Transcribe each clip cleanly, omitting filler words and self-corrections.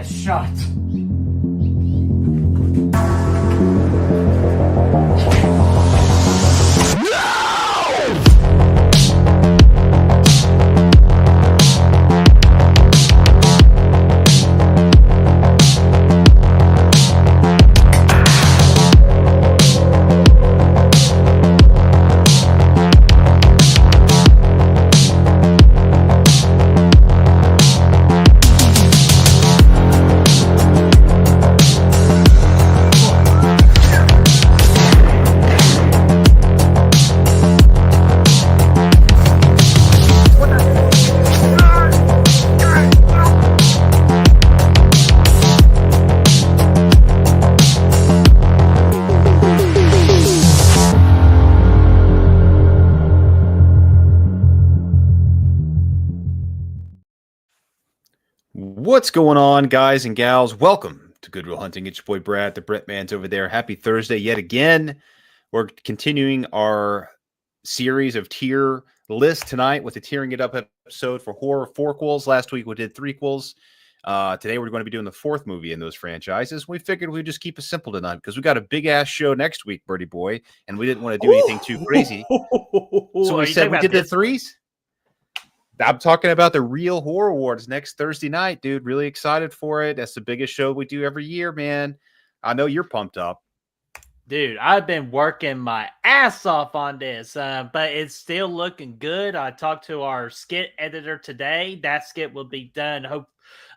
ass shut. What's going on, guys and gals? Welcome to Good Will Hunting. It's your boy Brad. The Brett Man's over there. Happy Thursday yet again. We're continuing our series of tier lists tonight with the Tiering It Up episode for Horror Fourquels. Last week we did threequels. Today we're going to be doing the fourth movie in those franchises. We figured we'd just keep it simple tonight because we got a big-ass show next week, Birdie Boy, and we didn't want to do anything too crazy. So we said we did the threes. I'm talking about the Real Horror Awards next Thursday night, dude. Really excited for it. That's the biggest show we do every year, man. I know you're pumped up. Dude, I've been working my ass off on this, but it's still looking good. I talked to our skit editor today. That skit will be done. Hope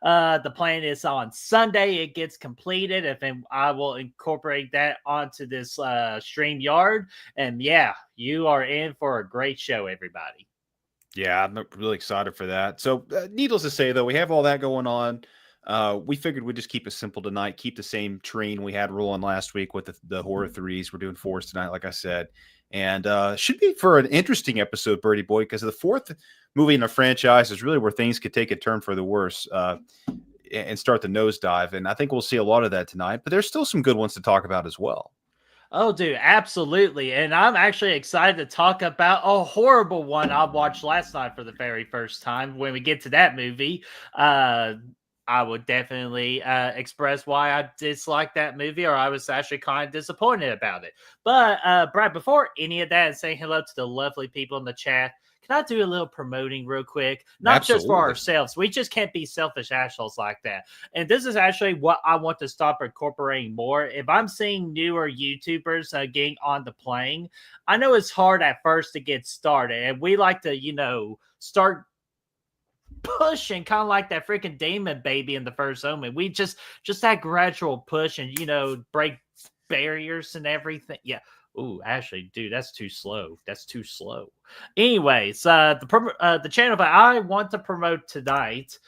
the plan is on Sunday. It gets completed. I will incorporate that onto this StreamYard. And yeah, you are in for a great show, everybody. Yeah, I'm really excited for that. So needless to say, though, we have all that going on. We figured we'd just keep it simple tonight, keep the same train we had rolling last week with the horror threes. We're doing fours tonight, like I said. And should be for an interesting episode, Birdie Boy, because the fourth movie in a franchise is really where things could take a turn for the worse and start the nosedive. And I think we'll see a lot of that tonight. But there's still some good ones to talk about as well. Oh, dude, absolutely. And I'm actually excited to talk about a horrible one I watched last night for the very first time. When we get to that movie, I would definitely express why I disliked that movie, or I was actually kind of disappointed about it. But, Brad, before any of that and saying hello to the lovely people in the chat, can I do a little promoting real quick? Not Absolutely. just for ourselves. We just can't be selfish assholes like that. And this is actually what I want to start incorporating more. If I'm seeing newer YouTubers getting on the plane, I know it's hard at first to get started. And we like to, start pushing kind of like that freaking demon baby in the first Omen. We just that gradual push and, break barriers and everything. Yeah. Ooh, Ashley, dude, that's too slow. That's too slow. Anyways, the channel that I want to promote tonight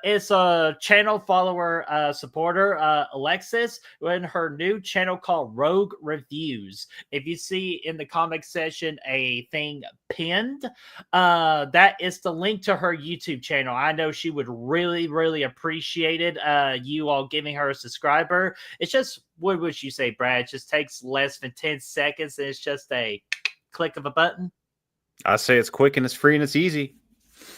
is a channel follower supporter, Alexis, in her new channel called Rogue Reviews. If you see in the comment section a thing pinned, that is the link to her YouTube channel. I know she would really, really appreciate it. You all giving her a subscriber. It's just, what would you say, Brad? It just takes less than 10 seconds and it's just a click of a button. I say it's quick and it's free and it's easy.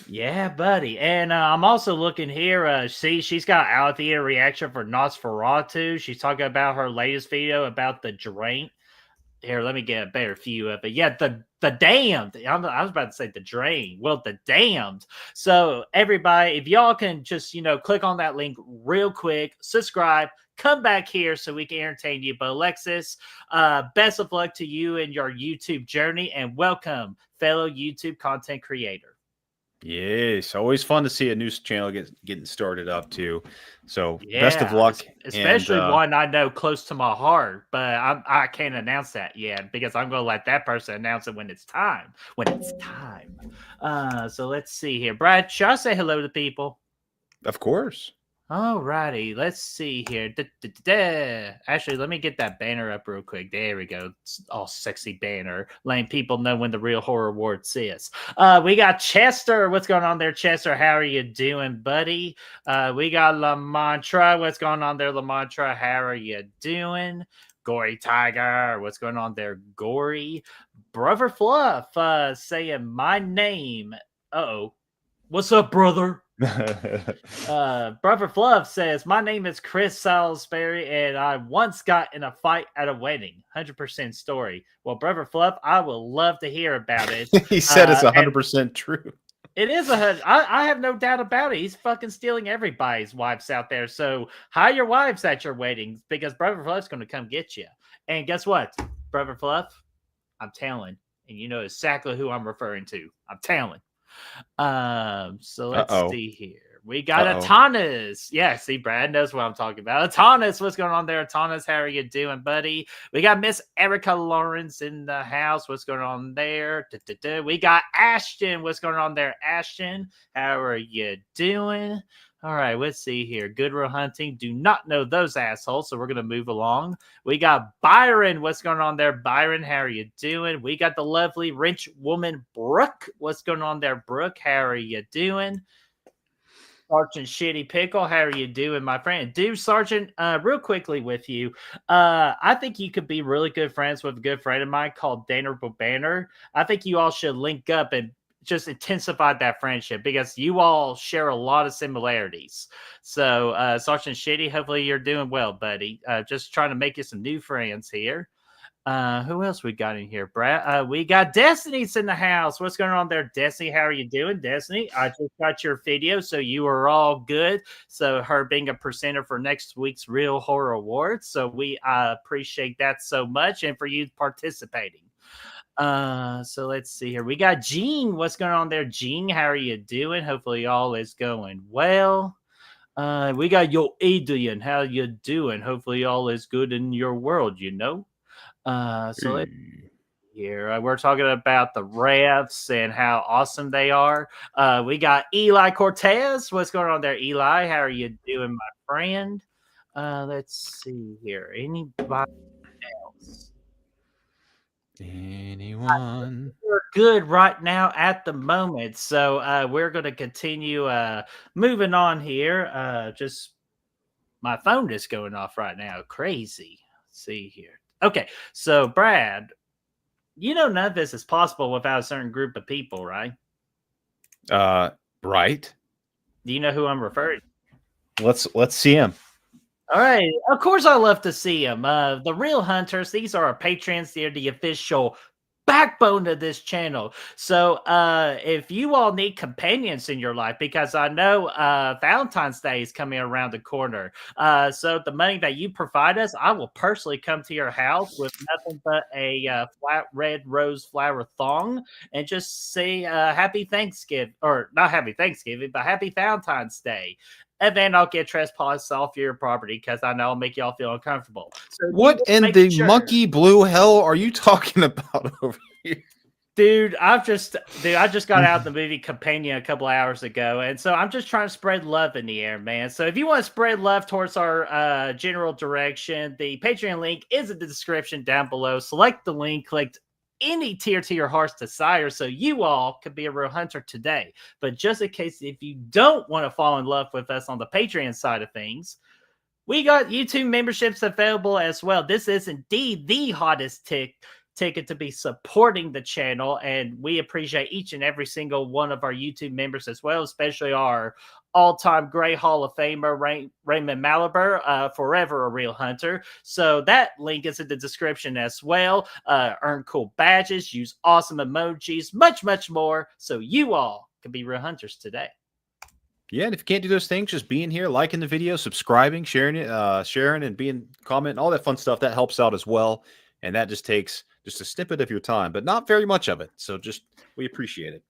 Yeah, buddy. And I'm also looking here. See, she's got out theater reaction for Nosferatu. She's talking about her latest video about the drain. Here, let me get a better view of it. Yeah, the damned. I was about to say the drain. Well, the damned. So everybody, if y'all can just, click on that link real quick, subscribe, come back here so we can entertain you. But Alexis, best of luck to you in your YouTube journey and welcome, fellow YouTube content creator. Yes, always fun to see a news channel getting started up too. So best of luck, especially one I know close to my heart. But I can't announce that yet because I'm going to let that person announce it when it's time. So let's see here, Brad. Should I say hello to people? Of course. Alrighty, let's see here. Actually, let me get that banner up real quick. There we go. It's all sexy banner, letting people know when the Real Horror Awards is. We got Chester. What's going on there, Chester? How are you doing, buddy? We got La Mantra. What's going on there, La Mantra? How are you doing? Gory Tiger. What's going on there, Gory? Brother Fluff saying my name. Uh-oh. What's up, brother? Brother Fluff says, my name is Chris Salisbury, and I once got in a fight at a wedding. 100% story. Well, Brother Fluff, I will love to hear about it. He said it's And 100% true. it is I have no doubt about it. He's fucking stealing everybody's wives out there. So hire your wives at your weddings because Brother Fluff's going to come get you. And guess what, Brother Fluff? I'm telling. And you know exactly who I'm referring to. I'm telling. So let's see here. We got Atanas. Yeah, see, Brad knows what I'm talking about. Atanas, what's going on there? Atanas, how are you doing, buddy? We got Miss Erica Lawrence in the house. What's going on there? We got Ashton. What's going on there, Ashton? How are you doing? All right, let's see here. Goodwill Hunting. Do not know those assholes, so we're going to move along. We got Byron. What's going on there, Byron? How are you doing? We got the lovely wrench woman, Brooke. What's going on there, Brooke? How are you doing? Sergeant Shitty Pickle, how are you doing, my friend? Dude, Sergeant, real quickly with you. I think you could be really good friends with a good friend of mine called Danerable Banner. I think you all should link up and just intensify that friendship because you all share a lot of similarities. So, Sergeant Shitty, hopefully you're doing well, buddy. Just trying to make you some new friends here. Who else we got in here, Brad? We got Destiny's in the house. What's going on there, Destiny? How are you doing, Destiny? I just got your video, so you are all good. So her being a presenter for next week's Real Horror Awards. So we appreciate that so much, and for you participating. So let's see here. We got Gene. What's going on there, Gene? How are you doing? Hopefully all is going well. We got Yo Adrian. How you doing? Hopefully all is good in your world, you know. So let's here we're talking about the refs and how awesome they are. We got Eli Cortez. What's going on there, Eli? How are you doing, my friend? Let's see here. Anybody else? Anyone? We're good right now at the moment, so we're going to continue moving on here. Just my phone is going off right now. Crazy. Let's see here. Okay, so Brad, you know none of this is possible without a certain group of people, right? Right. Do you know who I'm referring to? Let's see him. All right, of course I love to see them. The Real Hunters, these are our patrons. They're the official backbone of this channel. So if you all need companions in your life, because I know Valentine's Day is coming around the corner, so the money that you provide us, I will personally come to your house with nothing but a flat red rose flower thong and just say happy Thanksgiving, or not happy Thanksgiving, but happy Valentine's Day. And then I'll get trespass off your property because I know I'll make y'all feel uncomfortable. So what in the monkey blue hell are you talking about over here? Dude, I just got out of the movie Companion a couple hours ago, and so I'm just trying to spread love in the air, man. So if you want to spread love towards our general direction, the Patreon link is in the description down below. Select the link, click any tier to your heart's desire so you all could be a real hunter today. But just in case if you don't want to fall in love with us on the Patreon side of things, we got YouTube memberships available as well. This is indeed the hottest ticket to be supporting the channel, and we appreciate each and every single one of our YouTube members as well, especially our all-time great Hall of Famer Raymond Malabar, forever a real hunter. So that link is in the description as well. Earn cool badges, use awesome emojis, much more, so you all can be real hunters today. Yeah, and if you can't do those things, just being here, liking the video, subscribing, sharing it, sharing and being commenting, all that fun stuff, that helps out as well. And that just takes just a snippet of your time, but not very much of it. So just, we appreciate it.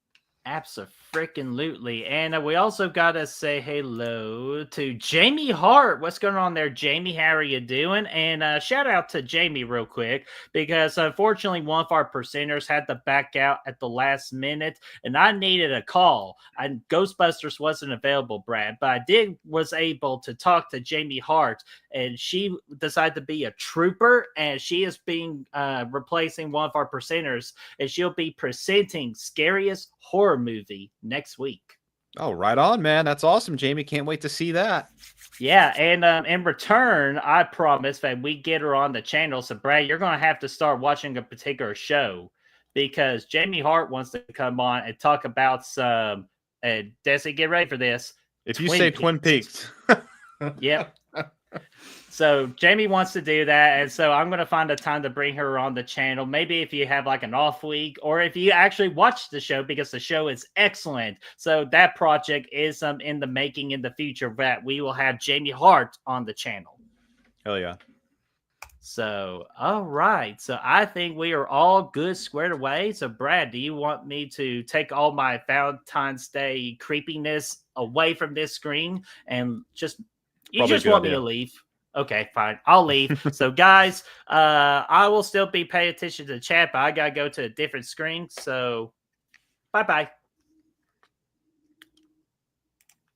Abso-freaking-lutely. And we also got to say hello to Jamie Hart. What's going on there, Jamie? How are you doing? And shout out to Jamie real quick, because unfortunately one of our presenters had to back out at the last minute, and I needed a call. And Ghostbusters wasn't available, Brad, but I was able to talk to Jamie Hart, and she decided to be a trooper, and she is being replacing one of our presenters, and she'll be presenting Scariest Horror Movie next week. Oh, right on, man. That's awesome, Jamie. Can't wait to see that. Yeah, and in return, I promise that we get her on the channel. So, Brad, you're going to have to start watching a particular show, because Jamie Hart wants to come on and talk about some, and Desi, get ready for this, If you say Twin Peaks. Yep. So Jamie wants to do that, and so I'm going to find a time to bring her on the channel. Maybe if you have like an off week, or if you actually watch the show, because the show is excellent. So that project is in the making in the future, that we will have Jamie Hart on the channel. Hell yeah. So, all right. So I think we are all good squared away. So Brad, do you want me to take all my Valentine's Day creepiness away from this screen and just want me to leave? Okay, fine. I'll leave. So guys, I will still be paying attention to the chat, but I gotta go to a different screen. So bye-bye.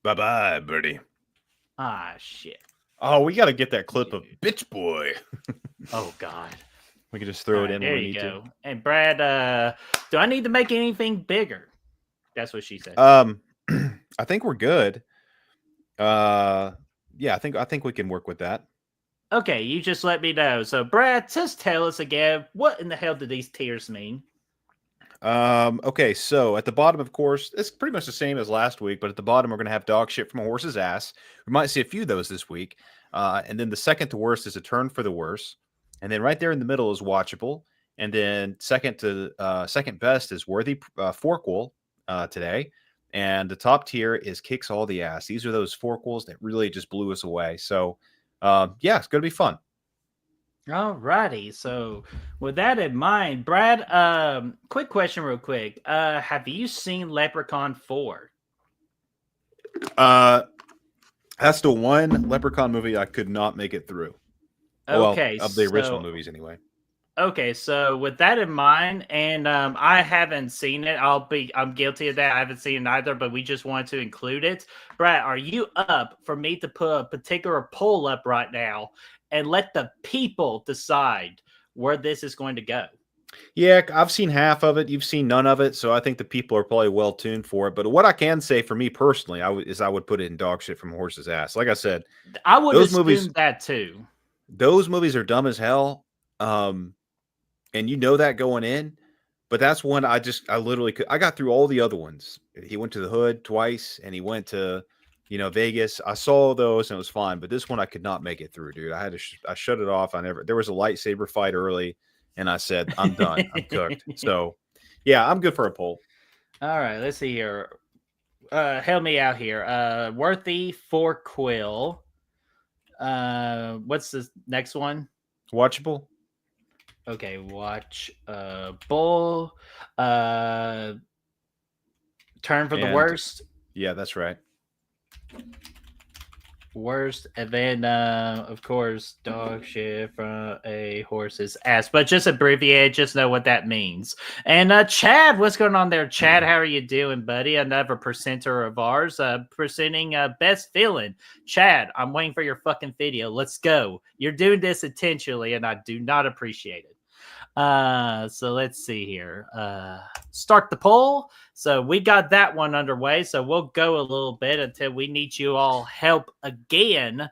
Bye-bye, birdie. Ah, shit. Oh, we got to get that clip of Bitch Boy. Oh, God. We can just throw it in there when we you need go. to. And Brad, do I need to make anything bigger? That's what she said. I think we're good. Yeah, I think we can work with that. Okay, you just let me know. So, Brad, just tell us again, what in the hell do these tiers mean? Okay, so at the bottom, of course, it's pretty much the same as last week, but at the bottom, we're going to have dog shit from a horse's ass. We might see a few of those this week. And then the second to worst is a turn for the worse. And then right there in the middle is watchable. And then second best is worthy Fourquel today. And the top tier is kicks all the ass. These are those Fourquels that really just blew us away. So, yeah, it's going to be fun. All righty. So with that in mind, Brad, quick question real quick. Have you seen Leprechaun 4? That's the one Leprechaun movie I could not make it through. Okay. Well, of the original movies anyway. Okay, so with that in mind, and I haven't seen it. I'm guilty of that. I haven't seen it either, but we just wanted to include it. Brad, are you up for me to put a particular poll up right now and let the people decide where this is going to go? Yeah, I've seen half of it. You've seen none of it, so I think the people are probably well tuned for it. But what I can say for me personally, I would put it in dog shit from a horse's ass. Like I said, I would assume that too. Those movies are dumb as hell, and you know that going in. But that's one I literally I got through all the other ones. He went to the hood twice, and he went to Vegas. I saw those and it was fine, but this one I could not make it through, dude. I had to I shut it off. There was a lightsaber fight early. And I said, I'm done. I'm cooked. So, yeah, I'm good for a poll. All right, let's see here. Help me out here. Worthy Fourquel. What's the next one? Watchable. Okay, watchable. Turn for the worst. Yeah, that's right. Worst, and then of course dog shit from a horse's ass, but just abbreviate, just know what that means. And Chad, what's going on there? Chad, how are you doing, buddy? Another presenter of ours, presenting best villain. Chad, I'm waiting for your fucking video. Let's go. You're doing this intentionally and I do not appreciate it. So let's see here. Start the poll. So we got that one underway. So we'll go a little bit until we need you all help again,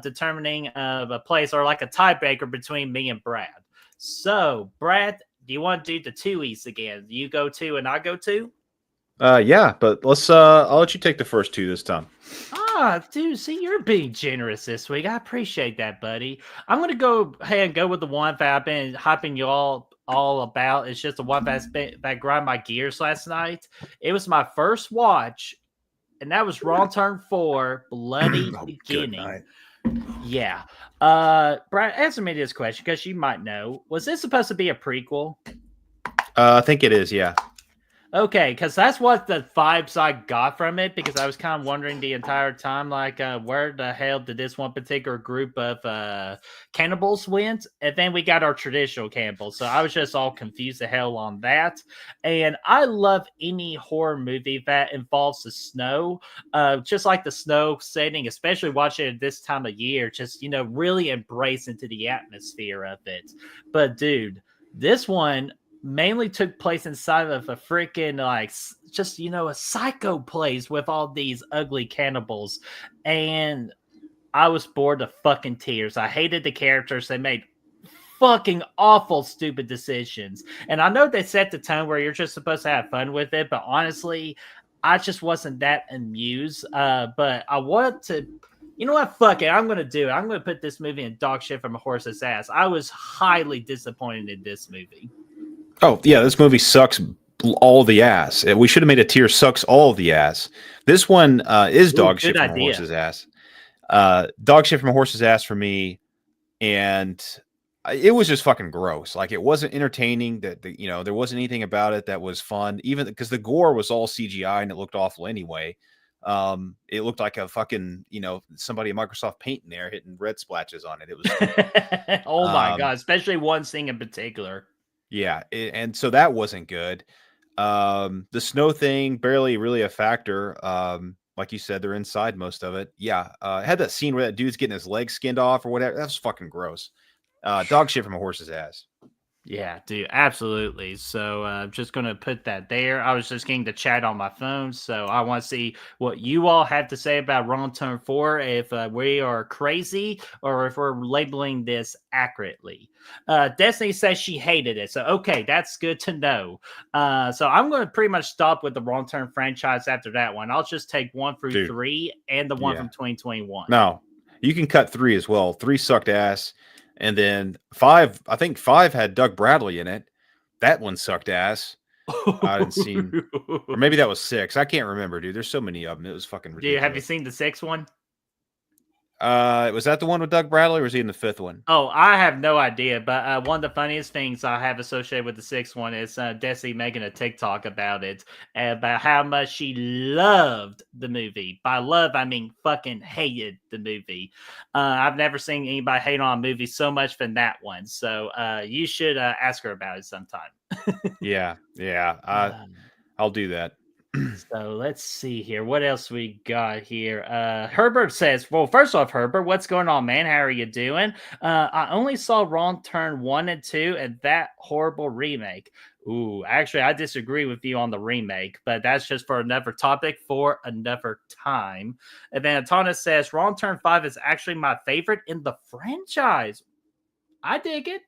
determining a place or like a tiebreaker between me and Brad. So Brad, do you want to do the 2-E's again? You go 2 and I go 2? Yeah, but let's I'll let you take the first 2 this time. Dude, see, you're being generous this week. I appreciate that, buddy. I'm gonna go ahead and go with the one that I've been hyping you all about. It's just the one that grind my gears last night. It was my first watch, and that was Wrong Turn 4, Bloody Beginning. Yeah. Brad, answer me this question because you might know. Was this supposed to be a prequel? I think it is, yeah. Okay, because that's what the vibes I got from it, because I was kind of wondering the entire time, like, where the hell did this one particular group of cannibals went? And then we got our traditional cannibals. So I was just all confused the hell on that. And I love any horror movie that involves the snow, just like the snow setting, especially watching it this time of year, just, really embrace into the atmosphere of it. But dude, this one mainly took place inside of a freaking a psycho place with all these ugly cannibals, and I was bored to fucking tears. I hated the characters. They made fucking awful stupid decisions, and I know they set the tone where you're just supposed to have fun with it, but honestly, I just wasn't that amused. But I want to. You know what? Fuck it. I'm gonna do it. I'm gonna put this movie in dog shit from a horse's ass. I was highly disappointed in this movie. Oh yeah, this movie sucks all the ass. We should have made a tier sucks all the ass. This one is Ooh, dog shit good from a idea. horse's ass. Dog shit from a horse's ass for me, and it was just fucking gross. Like it wasn't entertaining. There wasn't anything about it that was fun. Even because the gore was all CGI and it looked awful anyway. It looked like a fucking somebody at Microsoft Paint in there hitting red splatches on it. It was Oh my god, especially one thing in particular. yeah, and so that wasn't good. The snow thing barely really a factor. Like you said, they're inside most of it. Yeah, it had that scene where that dude's getting his legs skinned off or whatever. That's fucking gross. Dog shit from a horse's ass. Yeah, dude, absolutely. So I'm just going to put that there. I was just getting the chat on my phone, so I want to see what you all have to say about Wrong Turn 4, if we are crazy or if we're labeling this accurately. Destiny says she hated it, so okay, that's good to know. So I'm going to pretty much stop with the Wrong Turn franchise after that one. I'll just take 1 through 3 and the one from 2021. No, you can cut 3 as well. 3 sucked ass. And then 5, I think 5 had Doug Bradley in it. That one sucked ass. I didn't see, or maybe that was 6. I can't remember, dude. There's so many of them. It was fucking ridiculous. Dude, have you seen the 6th one? Was that the one with Doug Bradley, or was he in the 5th one? Oh, I have no idea. But one of the funniest things I have associated with the 6th one is Desi making a TikTok about it, about how much she loved the movie. By love, I mean fucking hated the movie. I've never seen anybody hate on a movie so much than that one. So you should ask her about it sometime. Yeah. I'll do that. So let's see here. What else we got here? Herbert says, well, first off, Herbert, what's going on, man? How are you doing? I only saw Wrong Turn 1 and 2 and that horrible remake. Ooh, actually, I disagree with you on the remake, but that's just for another topic for another time. And then Atana says, Wrong Turn 5 is actually my favorite in the franchise. I dig it.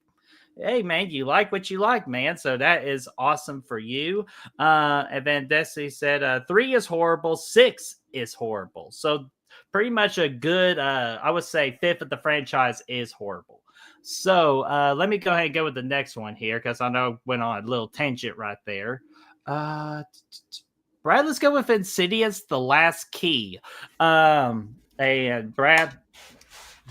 Hey man, you like what you like, man. So that is awesome for you. And then Desi said 3 is horrible, 6 is horrible. So pretty much a good I would say 5th of the franchise is horrible. So let me go ahead and go with the next one here, because I know I went on a little tangent right there. Brad, let's go with Insidious, The Last Key. And Brad,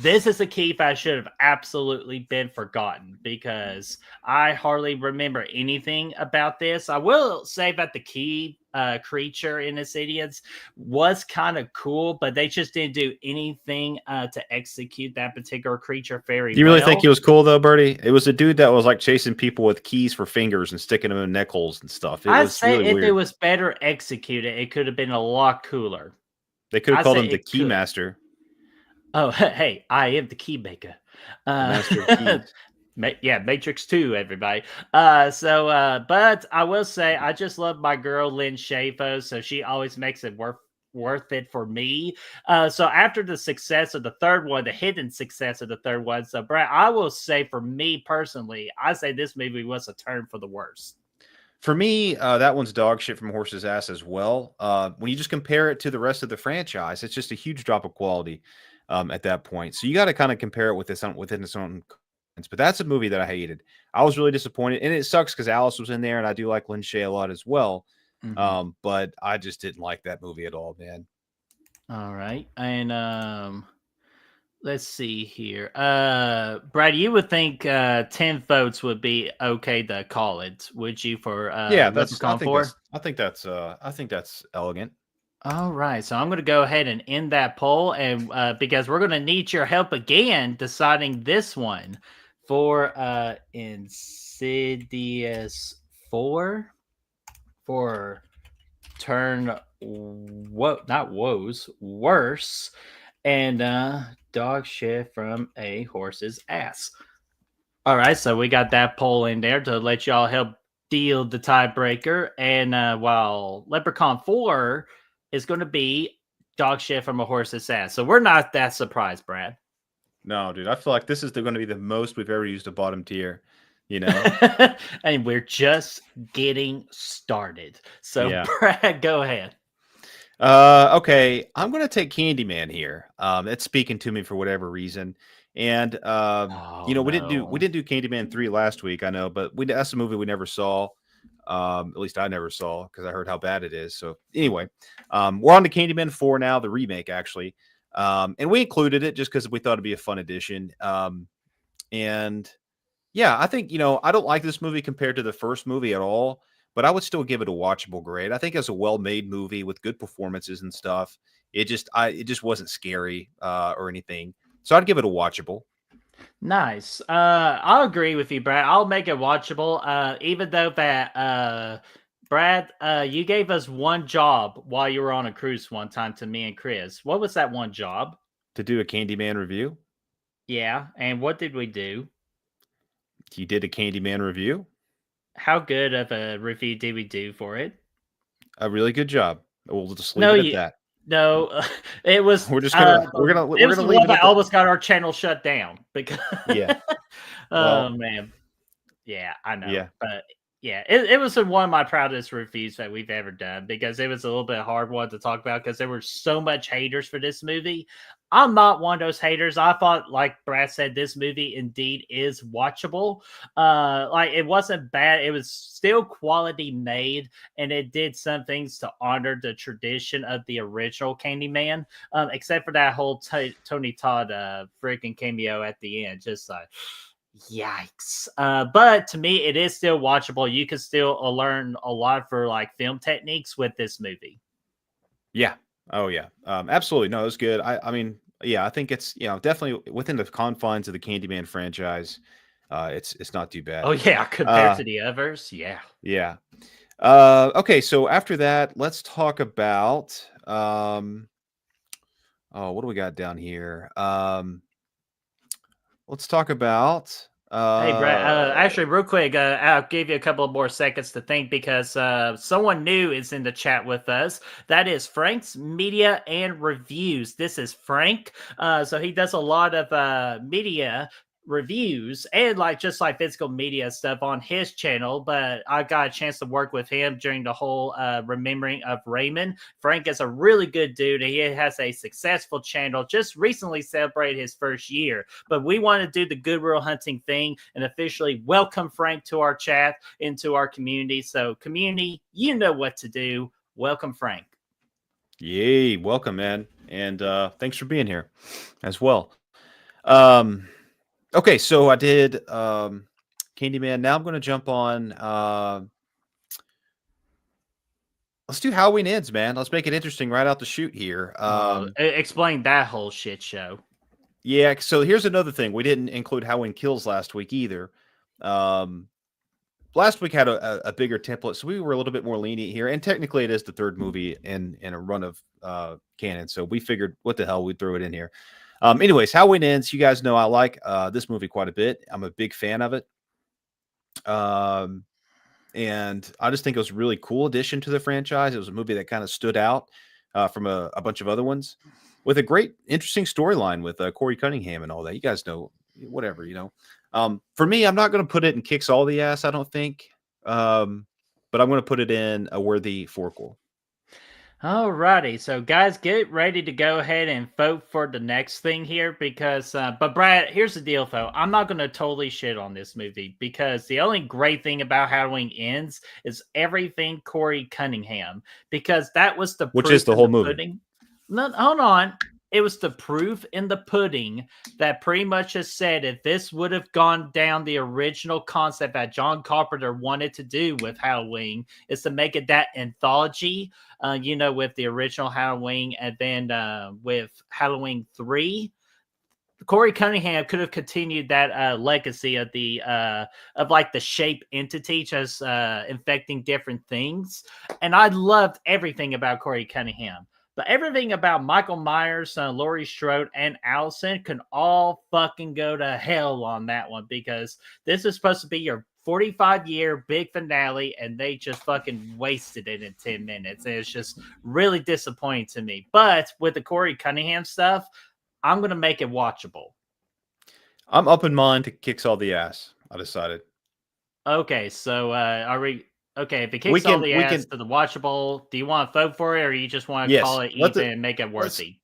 this is a key that should have absolutely been forgotten, because I hardly remember anything about this. I will say that the key creature in Insidious was kind of cool, but they just didn't do anything to execute that particular creature very well. You really think he was cool, though, Bertie? It was a dude that was like chasing people with keys for fingers and sticking them in neck holes and stuff. I'd say really if weird. It was better executed, it could have been a lot cooler. They could have called him the Key Master. Oh, hey, I am the key maker. Master of keys. Yeah, Matrix 2, everybody. But I will say, I just love my girl, Lynn Shafo, so she always makes it worth it for me. So after the success of the third one, the hidden success of the third one, so Brad, I will say for me personally, I say this movie was a turn for the worse. For me, that one's dog shit from horse's ass as well. When you just compare it to the rest of the franchise, it's just a huge drop of quality. At that point, so you got to kind of compare it with within its own. But that's a movie that I hated. I was really disappointed, and it sucks because Alice was in there, and I do like Lynn Shay a lot as well. Mm-hmm. But I just didn't like that movie at all, man. All right, and let's see here. Brad, you would think 10 votes would be okay to call it, would you? For yeah, I think that's elegant. All right, so I'm going to go ahead and end that poll, and because we're going to need your help again deciding this one for Insidious 4 for turn worse, and dog shit from a horse's ass. All right, so we got that poll in there to let y'all help deal the tiebreaker, and while Leprechaun 4 is going to be dog shit from a horse's ass. So we're not that surprised, Brad. No, dude. I feel like this is going to be the most we've ever used a bottom tier, you know? And we're just getting started. So, yeah. Brad, go ahead. Okay, I'm gonna take Candyman here. It's speaking to me for whatever reason, and Oh you know, we no. didn't do Candyman 3 last week. I know, but that's a movie we never saw. At least I never saw because I heard how bad it is. So anyway, we're on to Candyman 4 now, the remake actually, and we included it just because we thought it'd be a fun addition. And yeah, I think, I don't like this movie compared to the first movie at all, but I would still give it a watchable grade. I think it's a well-made movie with good performances and stuff. It just wasn't scary or anything. So I'd give it a watchable. Nice. I'll agree with you, Brad. I'll make it watchable. Even though that Brad, you gave us one job while you were on a cruise one time to me and Chris. What was that one job? To do a Candyman review, Yeah, and what did we do? you did a Candyman review, How good of a review did we do for it? a really good job. We'll just leave No, it at you that. no, it was We're just gonna we're gonna it we're was gonna the leave one it at that that. almost got our channel shut down because Yeah. oh Well, man. Yeah, I know. yeah. But yeah, it was one of my proudest reviews that we've ever done because it was a little bit hard one to talk about because there were so much haters for this movie. I'm not one of those haters. I thought, like Brad said, this movie indeed is watchable. Like it wasn't bad. It was still quality made, and it did some things to honor the tradition of the original Candyman. Except for that whole Tony Todd freaking cameo at the end. Just like yikes. But to me, it is still watchable. You can still learn a lot for like film techniques with this movie. Yeah. Oh yeah. Absolutely. No, it was good. I mean, yeah, I think it's, definitely within the confines of the Candyman franchise. It's not too Oh bad. yeah, compared Uh to the others, yeah. yeah. Okay, so after that, let's talk about oh, what do we got down here? Let's talk about Hey, Brett. Actually, real quick, I'll give you a couple of more seconds to think because someone new is in the chat with us. That is Frank's Media and Reviews. This is Frank. So he does a lot of media reviews and like just like physical media stuff on his channel. But I got a chance to work with him during the whole remembering of Raymond. Frank is a really good dude. He has a successful channel. Just recently celebrated his first year, but we want to do the Goodwill Hunting thing and officially welcome Frank to our chat, into our community. So, community, you know what to do. Welcome, Frank. yay, welcome, man. And thanks for being here as well. Um okay, so I did Candyman. Now I'm gonna jump on let's do Halloween Ends, man. Let's make it interesting right out the shoot here. Explain that whole shit show. Yeah, so here's another thing. We didn't include Halloween Kills last week either. Um, last week had a bigger template, so we were a little bit more lenient here. And technically, it is the third movie in a run of canon, so we figured, what the hell, we'd throw it in here. Anyways, Halloween Ends. You guys know I like this movie quite a bit. I'm a big fan of it. Um, and I just think it was a really cool addition to the franchise. It was a movie that kind of stood out from a bunch of other ones with a great, interesting storyline with Corey Cunningham and all that. You guys know, whatever. For me, I'm not going to put it in kicks all the ass, I don't think. But I'm going to put it in a worthy Fourquel. Alrighty, so guys, get ready to go ahead and vote for the next thing here because, but Brad, here's the deal though. I'm not going to totally shit on this movie because the only great thing about Halloween Ends is everything Corey Cunningham because that was the Which is proof the in whole the movie. pudding. No, hold on. It was the proof in the pudding that pretty much has said if this would have gone down the original concept that John Carpenter wanted to do with Halloween, is to make it that anthology, with the original Halloween and then with Halloween 3. Corey Cunningham could have continued that legacy of the of like the shape entity just infecting different things, and I loved everything about Corey Cunningham. But everything about Michael Myers, Laurie Strode, and Allison can all fucking go to hell on that one because this is supposed to be your 45-year big finale, and they just fucking wasted it in 10 minutes. And it's just really disappointing to me. But with the Corey Cunningham stuff, I'm going to make it watchable. I'm up in mine to kicks all the ass. I decided. Okay, so are we? Okay, if it We kicks all the we ass can to the watchable, do you want to vote for it, or you just want to call yes. it even and make it Let's worthy?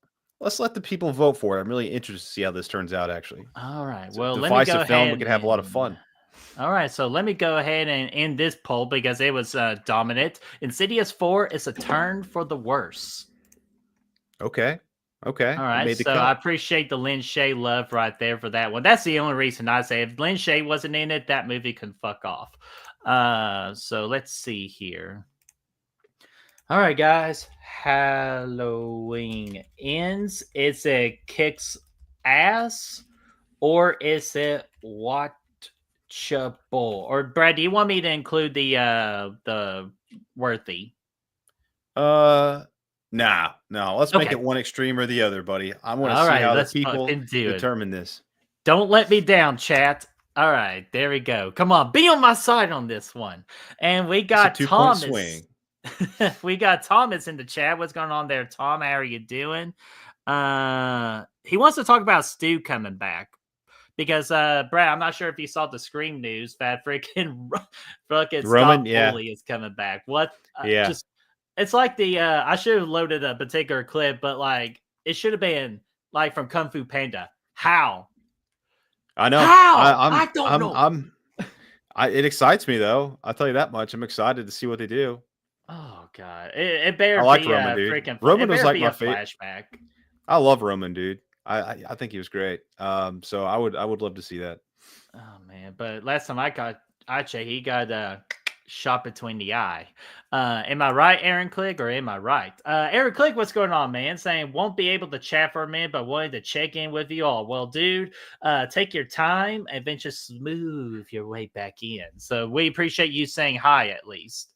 let's let the people vote for it. I'm really interested to see how this turns out. Actually, All right. it's a Well, let me go divisive film. We ahead could have a lot of and. fun. All right, so let me go ahead and end this poll because it was dominant. Insidious 4 is a turn for the worse. Okay. Okay. All It right, made the so I cut. appreciate the Lin Shaye love right there for that one. That's the only reason I say if Lin Shaye wasn't in it, that movie can fuck off. So let's see here. All right, guys. Halloween ends. Is it kicks ass or is it watchable? Or Brad, do you want me to include the worthy? Nah, no. Let's make Okay. it one extreme or the other, buddy. I want to All see right, how the let's people fucking do it. determine this. Don't let me down, chat. All right, there we go. Come on, be on my side on this one. And we It's a got 2-point Thomas. swing. We got Thomas in the chat. What's going on there, Tom? How are you doing? He wants to talk about Stu coming back. Because Brad, I'm not sure if you saw the Scream news that freaking Roman, Scott yeah. Foley is coming back. What? Yeah. Just it's like the I should have loaded a particular clip, but like it should have been like from Kung Fu Panda. How? I know. How? I don't know. It excites me though. I'll tell you that much. I'm excited to see what they do. Oh god, it I better like be Roman, a dude. freaking. It Roman was better like be my a favorite. flashback. I love Roman, dude. I think he was great. So I would love to see that. Oh man, but last time I checked, he got shot between the eye. Am I right, Aaron Click, or am I right? Aaron Click, what's going on, man? Saying won't be able to chat for a minute, but wanted to check in with you all. Well, dude, take your time and then just smooth your way back in. So we appreciate you saying hi at least.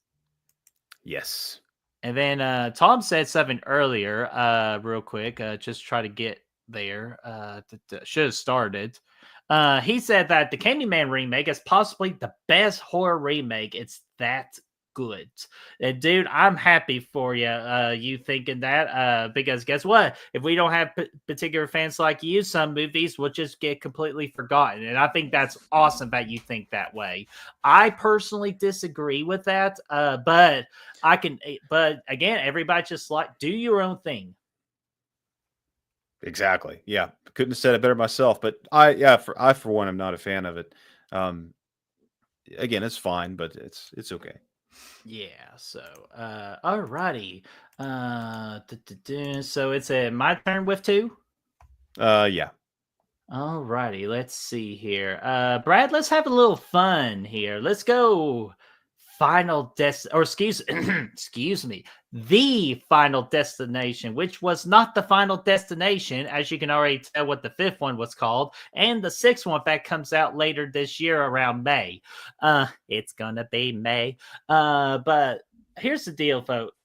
Yes. And then Tom said something earlier, real quick. Just try to get there. Should have started. He said that the Candyman remake is possibly the best horror remake. It's that good. And dude, I'm happy for you. You thinking that? Because guess what? If we don't have particular fans like you, some movies will just get completely forgotten. And I think that's awesome that you think that way. I personally disagree with that. But I can. But again, everybody just like do your own thing. Exactly. Yeah. Couldn't have said it better myself, but I for one am not a fan of it. Again, it's fine, but it's okay. Yeah, so alrighty. So it's my turn with 2. Yeah. Alrighty, let's see here. Brad, let's have a little fun here. Let's go Final or excuse excuse me, the Final Destination, which was not the Final Destination, as you can already tell what the 5th one was called, and the 6th one that comes out later this year around May. It's gonna be May. But here's the deal, folks.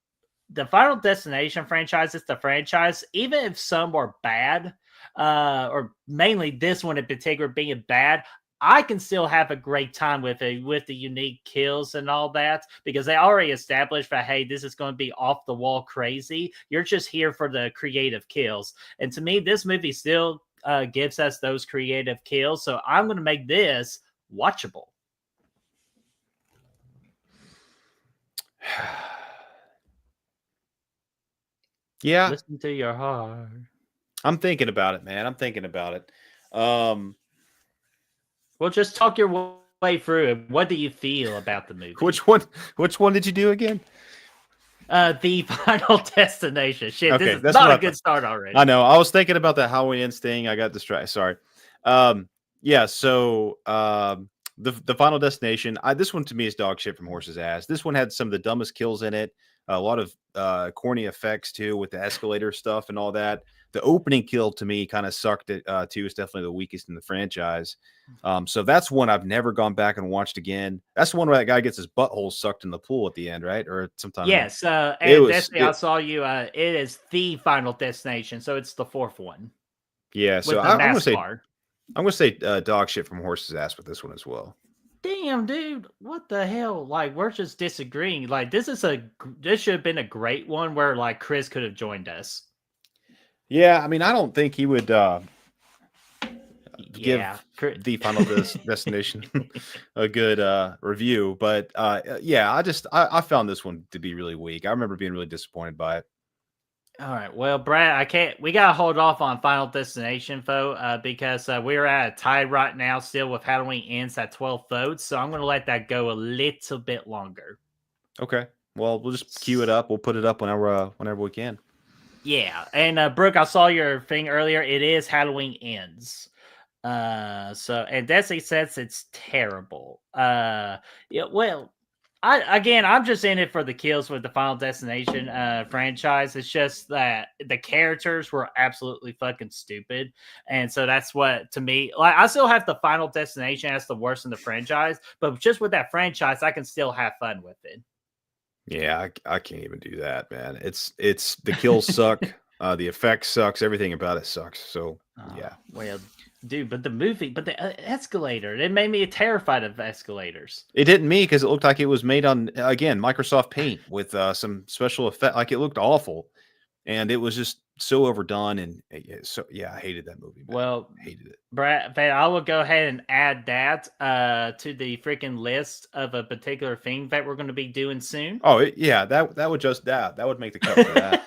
The Final Destination franchise is the franchise, even if some were bad, or mainly this one in particular being bad, I can still have a great time with it, with the unique kills and all that, because they already established that, hey, this is going to be off the wall crazy. You're just here for the creative kills. And to me, this movie still gives us those creative kills. So I'm going to make this watchable. Yeah. Listen to your heart. I'm thinking about it, man. I'm thinking about it. Well, just talk your way through it. What do you feel about the movie? Which one did you do again? The Final Destination. Shit, Okay, this is not a good start already. I know. I was thinking about that Halloween Ends thing. I got distracted. Sorry. Yeah. So the Final Destination. This one to me is dog shit from horse's ass. This one had some of the dumbest kills in it. A lot of corny effects too, with the escalator stuff and all that. The opening kill to me kind of sucked it too. It's definitely the weakest in the franchise. So that's one I've never gone back and watched again. That's the one where that guy gets his butthole sucked in the pool at the end, right? Or sometime. Yes. And Destiny, I saw you. It is the Final Destination, so it's the 4th one. Yeah. So I'm gonna say dog shit from horse's ass with this one as well. Damn, dude, what the hell? Like, we're just disagreeing. Like, this should have been a great one where like Chris could have joined us. Yeah, I mean, I don't think he would give the Final Destination a good review, but yeah, I found this one to be really weak. I remember being really disappointed by it. All right, well, Brad, we gotta hold off on Final Destination, because we're at a tie right now, still with Halloween Ends at 12 votes. So I'm gonna let that go a little bit longer. Okay, well, we'll just queue it up. We'll put it up whenever we can. Yeah, and Brooke, I saw your thing earlier. It is Halloween Ends. And Desi says it's terrible. Yeah, well, I'm just in it for the kills with the Final Destination franchise. It's just that the characters were absolutely fucking stupid, and so that's what, to me, like, I still have the Final Destination as the worst in the franchise, but just with that franchise, I can still have fun with it. Yeah, I can't even do that, man. It's the kills suck, the effects sucks, everything about it sucks. So yeah, well, dude, but the escalator, it made me terrified of escalators. It didn't me because it looked like it was made on, again, Microsoft Paint with some special effect. Like, it looked awful, and it was just so overdone. And so yeah, I hated that movie, man. Well, I hated it. Brad, I will go ahead and add that to the freaking list of a particular thing that we're going to be doing soon. Oh yeah, that would make the cut for that.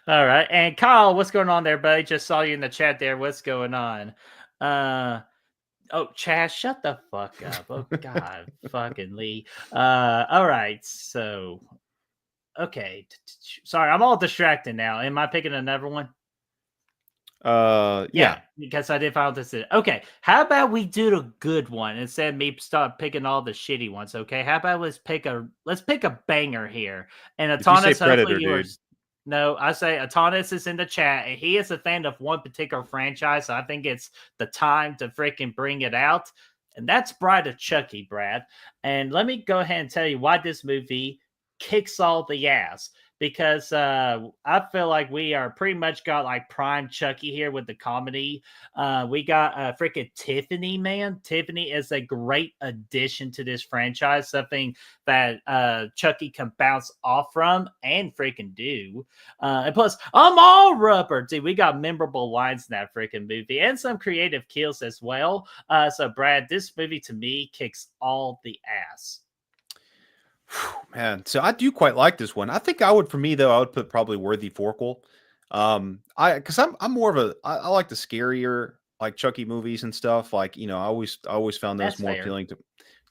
All right, and Kyle, what's going on there, buddy? Just saw you in the chat there. What's going on? Oh, Chaz, shut the fuck up. Oh, God, fucking Lee. All right, so, okay. Sorry, I'm all distracted now. Am I picking another one? Yeah. Because I did Final Destination. Okay, how about we do the good one instead of me start picking all the shitty ones, okay? How about let's pick a banger here. And Atanas, hopefully you are... No, I say Atanas is in the chat, and he is a fan of one particular franchise, so I think it's the time to freaking bring it out. And that's Bride of Chucky, Brad. And let me go ahead and tell you why this movie kicks all the ass. Because I feel like we are pretty much got like prime Chucky here with the comedy. We got freaking Tiffany, man. Tiffany is a great addition to this franchise, something that Chucky can bounce off from and freaking do. And plus, I'm all rubber, dude. We got memorable lines in that freaking movie and some creative kills as well. So, Brad, this movie to me kicks all the ass. Man, so I do quite like this one. I think I would put probably Worthy Fourquel. Because I'm more of I like the scarier, like, Chucky movies and stuff. Like, I always found those more appealing to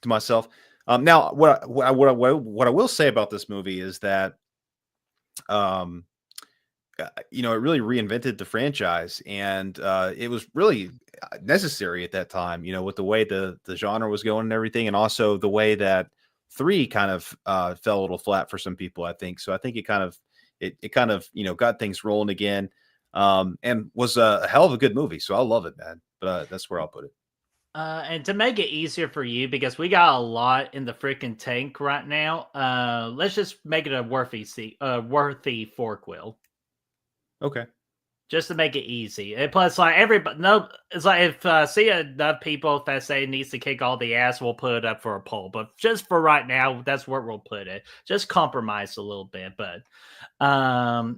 myself. Now what I will say about this movie is that, it really reinvented the franchise, and it was really necessary at that time. With the way the genre was going and everything, and also the way that 3 kind of fell a little flat for some people, I think. So I think it kind of got things rolling again, and was a hell of a good movie. So I love it, man. But that's where I'll put it. And to make it easier for you, because we got a lot in the freaking tank right now, let's just make it a worthy Fourquel. Okay. Just to make it easy. And plus, like, everybody, no, it's like, if see enough people that say it needs to kick all the ass, we'll put it up for a poll. But just for right now, that's where we'll put it. Just compromise a little bit. But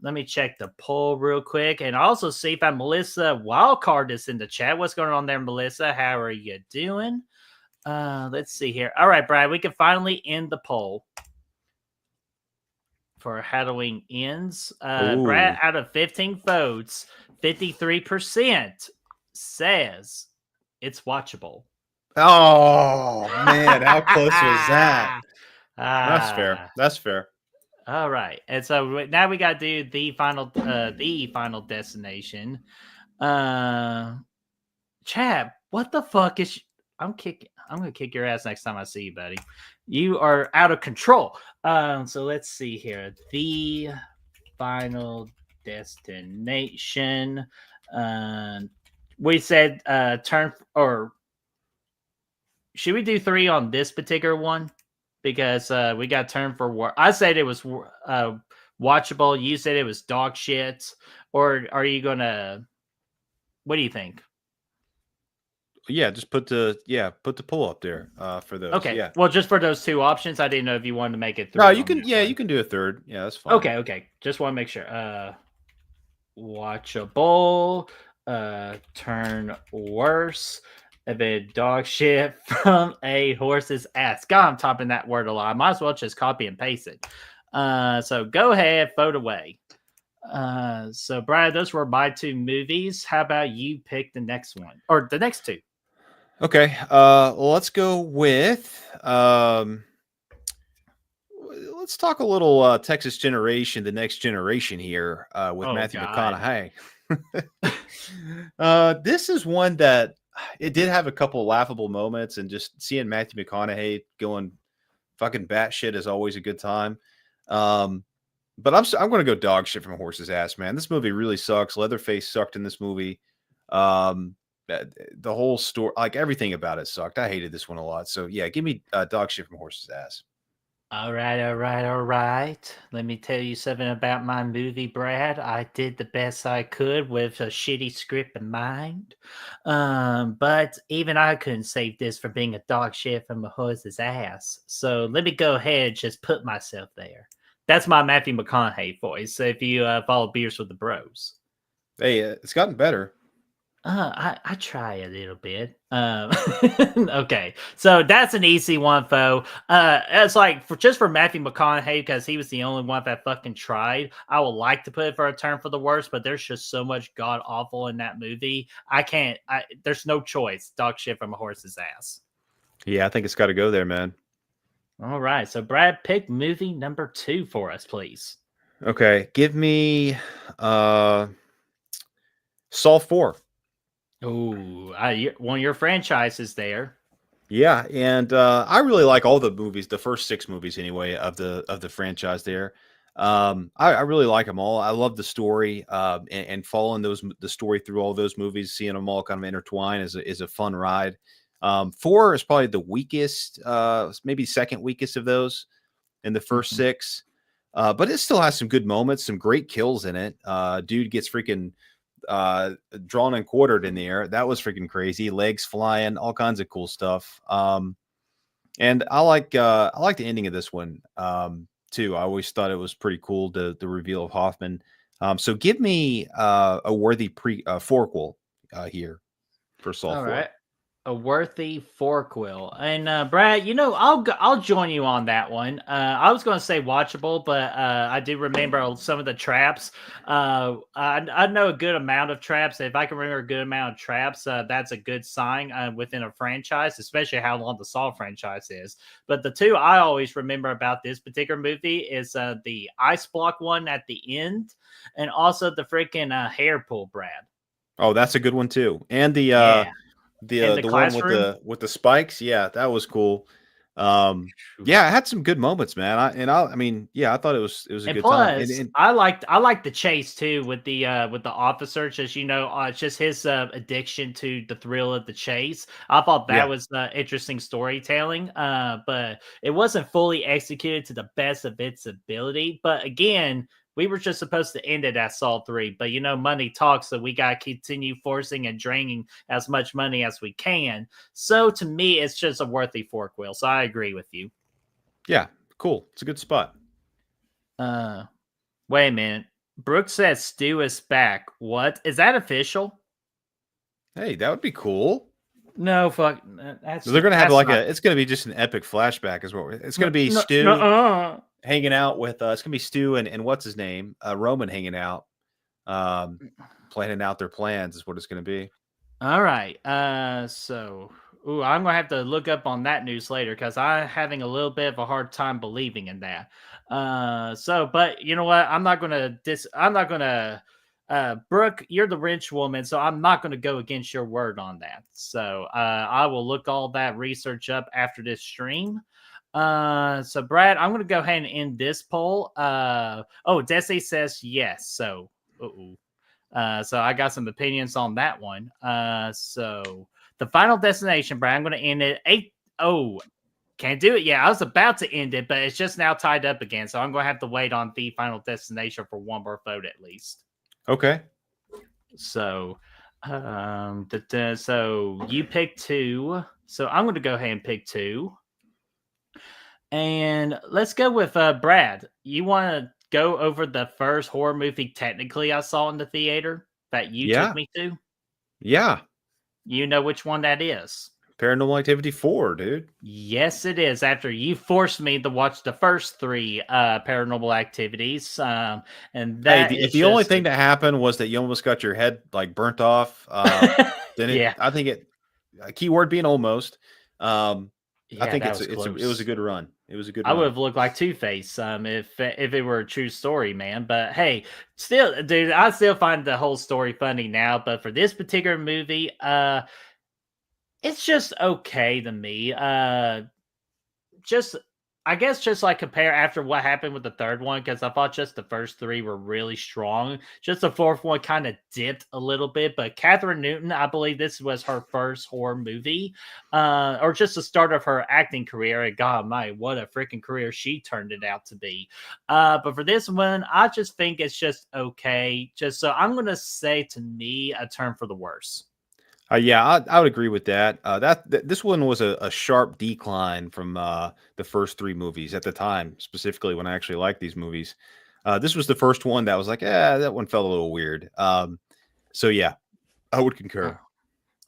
let me check the poll real quick, and also see if Melissa Wildcard is in the chat. What's going on there, Melissa? How are you doing? Let's see here. All right, Brad, we can finally end the poll for Halloween Ends. Brad, out of 15 votes, 53% says it's watchable. Oh, man, how close was that? That's fair. All right, and so now we got to do the final destination. Chad, what the fuck is... I'm gonna kick your ass next time I see you, buddy. You are out of control. So let's see here. The Final Destination. We said turn, or should we do 3 on this particular one? Because we got Turn for War. I said it was watchable. You said it was dog shit. Or are you gonna... What do you think? Yeah, just put the poll up there for those. Okay. Yeah. Well, just for those 2 options, I didn't know if you wanted to make it 3. No, you can. Yeah, you can do a third. Yeah, that's fine. Okay. Just want to make sure. Watchable. turn worse than dog shit from a horse's ass. God, I'm typing that word a lot. I might as well just copy and paste it. So go ahead, vote away. So Brad, those were my 2 movies. How about you pick the next one or the next 2? Okay. Let's go with let's talk a little Texas Generation, the next generation here with Matthew McConaughey. This is one that it did have a couple laughable moments, and just seeing Matthew McConaughey going fucking batshit is always a good time. But I'm going to go dog shit from a horse's ass, man. This movie really sucks. Leatherface sucked in this movie. The whole story, like everything about it sucked. I hated this one a lot. So yeah, give me dog shit from a horse's ass. All right. Let me tell you something about my movie, Brad. I did the best I could with a shitty script in mind. But even I couldn't save this from being a dog shit from a horse's ass. So let me go ahead and just put myself there. That's my Matthew McConaughey voice. If you follow Beers with the Bros. Hey, it's gotten better. I try a little bit. Okay, so that's an easy one, Fo. It's like for Matthew McConaughey because he was the only one that fucking tried. I would like to put it for a turn for the worst, but there's just so much god awful in that movie. I can't. There's no choice. Dog shit from a horse's ass. Yeah, I think it's got to go there, man. All right, so Brad, pick movie number 2 for us, please. Okay, give me Saw 4. Oh, one of your franchises there. Yeah, and I really like all the movies, the first 6 movies anyway of the franchise there. I really like them all. I love the story, and following the story through all those movies, seeing them all kind of intertwine is a fun ride. 4 is probably the weakest, maybe second weakest of those in the first 6. But it still has some good moments, some great kills in it. Dude gets freaking drawn and quartered in the air. That was freaking crazy. Legs flying, all kinds of cool stuff. And I like the ending of this one too. I always thought it was pretty cool, the reveal of Hoffman. So give me a worthy Fourquel here for Saw 4. All right. A worthy Fourquel. And Brad, I'll join you on that one. I was going to say watchable, but I do remember some of the traps. I know a good amount of traps. If I can remember a good amount of traps, that's a good sign within a franchise, especially how long the Saw franchise is. But the 2 I always remember about this particular movie is the ice block one at the end, and also the freaking hair pull, Brad. Oh, that's a good one too. And the one with the spikes, yeah, that was cool. Yeah, it had some good moments, man. I mean, yeah, I thought it was a good time. And I liked the chase too with the officer, just just his addiction to the thrill of the chase. I thought that was interesting storytelling, but it wasn't fully executed to the best of its ability. But again, we were just supposed to end it at Saw 3, but money talks, so we got to continue forcing and draining as much money as we can. So to me, it's just a worthy Fourquel. So I agree with you. Yeah, cool. It's a good spot. Wait a minute. Brooke says Stu is back. What? Is that official? Hey, that would be cool. No, fuck. They're gonna have it's gonna be just an epic flashback, is what it's gonna be. Stu hanging out with it's gonna be Stu and what's his name, Roman hanging out, planning out their plans is what it's gonna be. All right. So I'm gonna have to look up on that news later because I'm having a little bit of a hard time believing in that. But you know what? I'm not gonna Brooke, you're the rich woman, so I'm not going to go against your word on that. So I will look all that research up after this stream. So Brad, I'm going to go ahead and end this poll. Desi says yes. So, so I got some opinions on that one. So the Final Destination, Brad, I'm going to end it 8. Oh, can't do it. Yeah, I was about to end it, but it's just now tied up again. So I'm going to have to wait on the Final Destination for one more vote at least. Okay. So, so you pick 2. So I'm going to go ahead and pick 2. And let's go with Brad. You want to go over the first horror movie technically I saw in the theater that you took me to? Yeah. You know which one that is. Paranormal Activity 4, dude. Yes, it is. After you forced me to watch the first three Paranormal Activities, and Hey, that if is the only just thing that happened was that you almost got your head like burnt off, then yeah, I think keyword being almost, I yeah, think that was it was a close. good run. It was a good I would run. have looked like Two-Face if it were a true story, man. But hey, still, dude, I still find the whole story funny now. But for this particular movie, it's just okay to me. Just I guess just like compare after what happened with the third one, because I thought just the first three were really strong. Just the fourth one kind of dipped a little bit. But Catherine Newton, I believe this was her first horror movie, or just the start of her acting career. And God, my what a freaking career she turned it out to be. But for this one, I just think it's just okay. Just so I'm gonna say to me, a turn for the worse. Yeah, I would agree with that. This one was a sharp decline from the first three movies at the time, specifically when I actually liked these movies. This was the first one that was like, that one felt a little weird. So yeah, I would concur.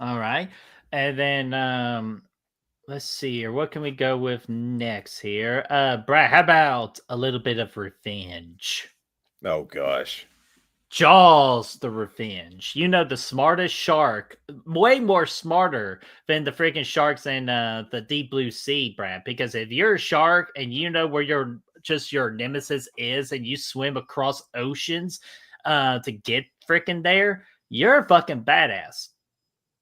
Oh, all right, and then let's see here. What can we go with next here? Brad, how about a little bit of revenge? Oh gosh. Jaws the Revenge. You know, the smartest shark, way more smarter than the freaking sharks in the deep blue sea, Brad. Because if you're a shark and you know where your nemesis is and you swim across oceans to get freaking there, you're a fucking badass.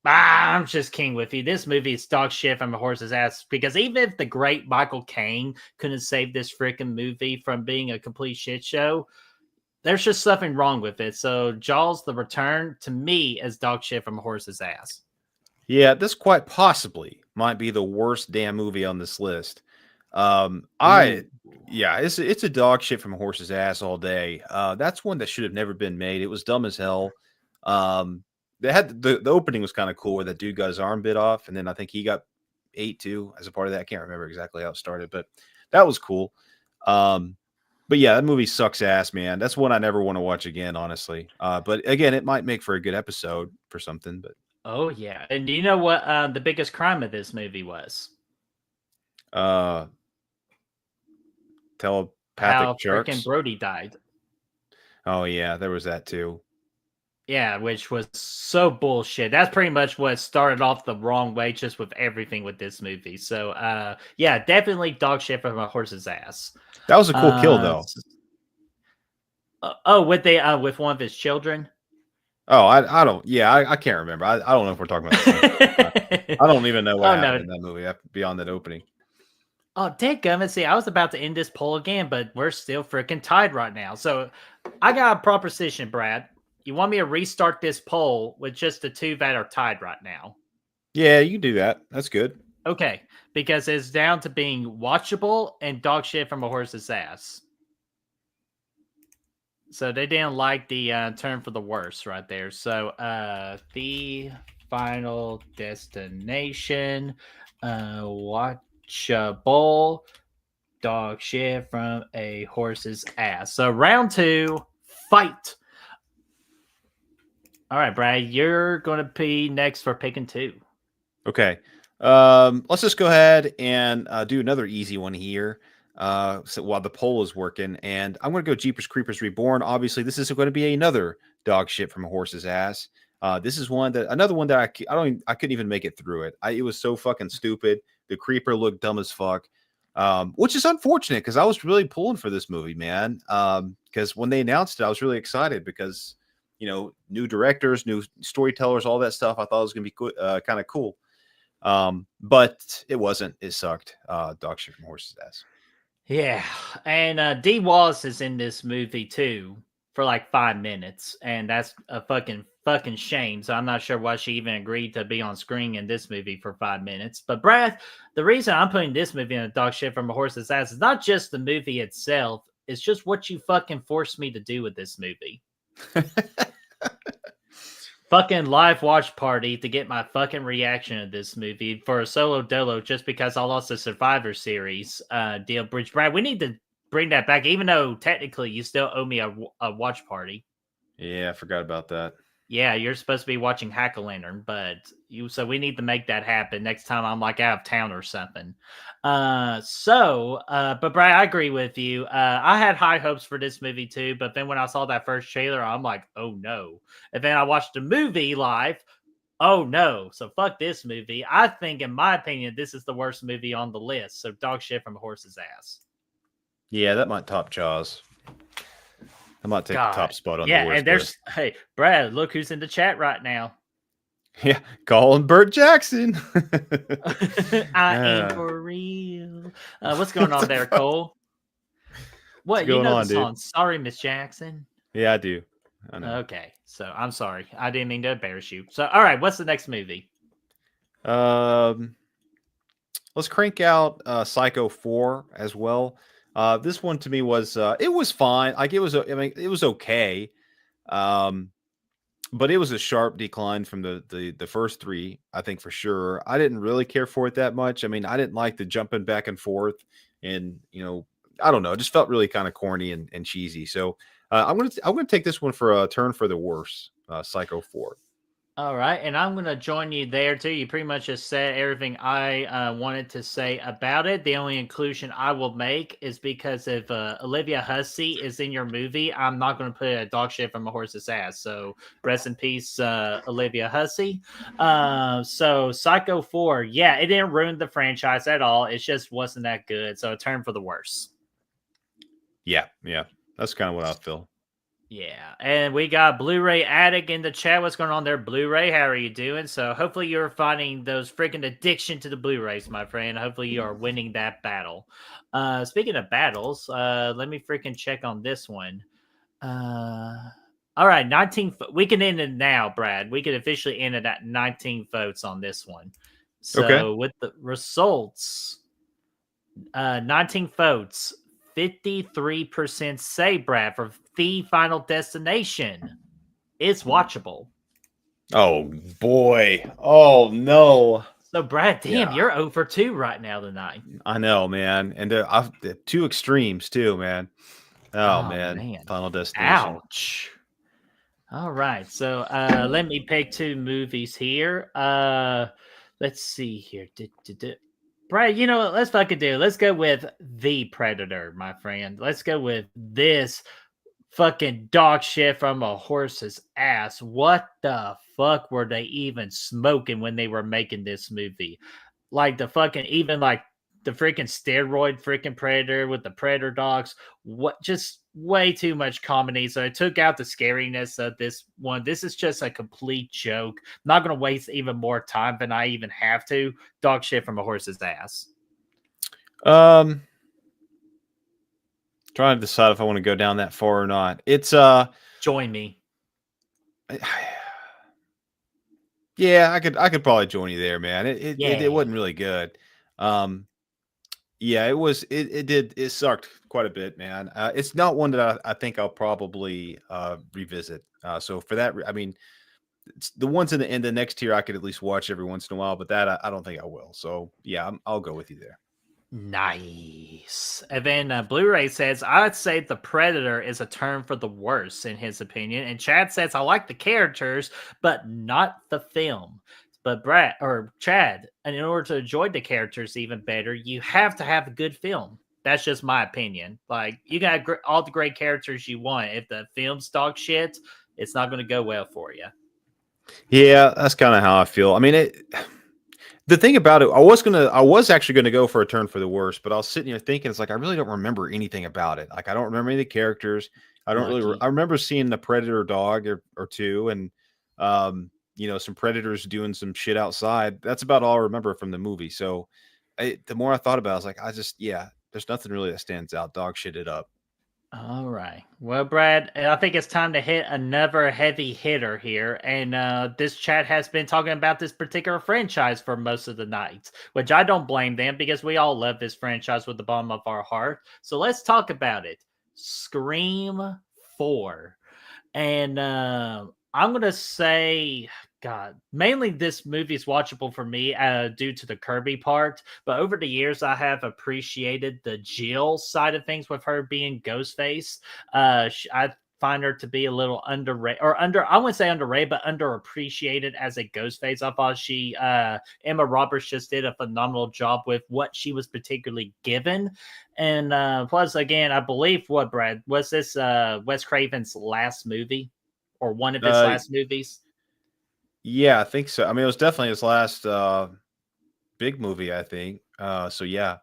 I'm just king with you. This movie is dog shit from a horse's ass because even if the great Michael Caine couldn't save this freaking movie from being a complete shit show, there's just something wrong with it. So Jaws: The Return to me is dog shit from a horse's ass. Yeah, this quite possibly might be the worst damn movie on this list. I Ooh. yeah, it's a dog shit from a horse's ass all day. That's one that should have never been made. It was dumb as hell. They had the opening was kind of cool where that dude got his arm bit off, and then I think he got ate too as a part of that. I can't remember exactly how it started, but that was cool. Um, but yeah, that movie sucks ass, man. That's one I never want to watch again, honestly. But again, it might make for a good episode for something. But Oh yeah. And do you know what the biggest crime of this movie was? uh, telepathic How freaking sharks. Brody died. Oh yeah, there was that too. Yeah, which was so bullshit. That's pretty much what started off the wrong way, just with everything with this movie. So, yeah, definitely dog shit from a horse's ass. That was a cool kill, Uh, though. s- oh, with one of his children. Oh, I don't. Yeah, I can't remember. I don't know if we're talking about the same thing. I don't even know what Oh happened no. in that movie beyond that opening. Oh, dadgummit. See, I was about to end this poll again, but we're still freaking tied right now. So I got a proposition, Brad. You want me to restart this poll with just the two that are tied right now? Yeah, you can do that. That's good. Okay, because it's down to being watchable and dog shit from a horse's ass. So they didn't like the term for the worst right there. So the final destination, watchable dog shit from a horse's ass. So round two, fight. All right, Brad, you're gonna be next for picking two. Okay. Let's just go ahead and do another easy one here. So while the poll is working, and I'm going to go Jeepers Creepers Reborn. Obviously, this is going to be another dog shit from a horse's ass. This is another one that I couldn't even make it through it. It was so fucking stupid. The creeper looked dumb as fuck, which is unfortunate because I was really pulling for this movie, man. Because when they announced it, I was really excited because new directors, new storytellers, all that stuff. I thought it was going to be kind of cool. But it wasn't. It sucked. Dog shit from horse's ass. Yeah, and D Wallace is in this movie too for like 5 minutes, and that's a fucking shame. So I'm not sure why she even agreed to be on screen in this movie for 5 minutes. But Brad, the reason I'm putting this movie in a dog shit from a horse's ass is not just the movie itself; it's just what you fucking forced me to do with this movie. Fucking live watch party to get my fucking reaction of this movie for a solo dolo just because I lost the Survivor Series deal. Bridge Brad, we need to bring that back, even though technically you still owe me a watch party. Yeah, I forgot about that. Yeah, you're supposed to be watching Hack-A-Lantern, but so we need to make that happen next time I'm like out of town or something. But Brad, I agree with you. I had high hopes for this movie too, but then when I saw that first trailer, I'm like, oh no. And then I watched the movie live. Oh no. So fuck this movie. I think, in my opinion, this is the worst movie on the list. So dog shit from a horse's ass. Yeah, that might top Jaws. I might take the top God. spot on the Yeah, and worst there's list. hey, Brad, look who's in the chat right now. Yeah, Colin Burt Jackson. I aim for real. What's going on there, Cole? What's What, you going know the on, dude? song Sorry Miss Jackson? Yeah, I do. I know. Okay, so I'm sorry. I didn't mean to embarrass you. So all right, what's the next movie? Um, let's crank out Psycho 4 as well. This one to me was it was fine. Like I mean, it was okay. Um, but it was a sharp decline from the first three, I think for sure. I didn't really care for it that much. I mean, I didn't like the jumping back and forth, and I don't know, it just felt really kind of corny and cheesy. So I'm gonna take this one for a turn for the worse. Psycho 4. All right, and I'm going to join you there too. You pretty much just said everything I wanted to say about it. The only inclusion I will make is because if Olivia Hussey is in your movie, I'm not going to put a dog shit from a horse's ass. So rest in peace, Olivia Hussey. So Psycho 4, yeah, it didn't ruin the franchise at all. It just wasn't that good. So a turn for the worse. Yeah, that's kind of what I feel. Yeah, and we got Blu-ray Addict in the chat. What's going on there, Blu-ray? How are you doing? So hopefully you're finding those freaking addiction to the Blu-rays, my friend. Hopefully you are winning that battle. Speaking of battles, let me freaking check on this one. All right, 19. We can end it now, Brad. We can officially end it at 19 votes on this one. Okay. So with the results, 19 votes. 53% say, Brad, for the Final Destination. It's watchable. Oh boy. Oh no. So, Brad, damn, Yeah. you're over 2 right now tonight. I know, man. And the two extremes too, man. Oh, man. Final Destination. Ouch. All right. So let me pick 2 movies here. Let's see here. Brad, you know what? Let's fucking do. Let's go with The Predator, my friend. Let's go with this fucking dog shit from a horse's ass. What the fuck were they even smoking when they were making this movie? Like the fucking, even like the freaking steroid freaking Predator with the Predator dogs. What, just way too much comedy. So I took out the scariness of this one. This is just a complete joke. I'm not going to waste even more time than I even have to. Dog shit from a horse's ass. Trying to decide if I want to go down that far or not. It's join me. Yeah, I could probably join you there, man. It wasn't really good. Yeah, it sucked quite a bit, man. It's not one that I think I'll probably revisit. So for that, I mean, it's the ones in the next tier I could at least watch every once in a while, but that I don't think I will. So yeah, I'll go with you there. Nice. And then Blu-ray says, I'd say The Predator is a term for the worse, in his opinion. And Chad says, I like the characters, but not the film. But Chad, and in order to enjoy the characters even better, you have to have a good film. That's just my opinion. Like, you got all the great characters you want. If the film's dog shit, it's not going to go well for you. Yeah, that's kind of how I feel. I mean, the thing about it, I was actually gonna go for a turn for the worst, but I was sitting here thinking, it's like I really don't remember anything about it. Like I don't remember any of the characters. I don't really. I remember seeing the Predator dog or two, and some predators doing some shit outside. That's about all I remember from the movie. So, the more I thought about it, I was like, there's nothing really that stands out. Dog shit it up. All right. Well, Brad, I think it's time to hit another heavy hitter here. And this chat has been talking about this particular franchise for most of the night, which I don't blame them because we all love this franchise with the bottom of our heart. So let's talk about it. Scream 4. And I'm going to say, God, mainly this movie is watchable for me due to the Kirby part. But over the years, I have appreciated the Jill side of things with her being Ghostface. I find her to be a little underrated or I wouldn't say underrated, but underappreciated as a Ghostface. I thought Emma Roberts just did a phenomenal job with what she was particularly given. And plus, again, I believe Brad, was this Wes Craven's last movie or one of his last movies? Yeah, I think so. I mean, it was definitely his last big movie, I think. So yeah.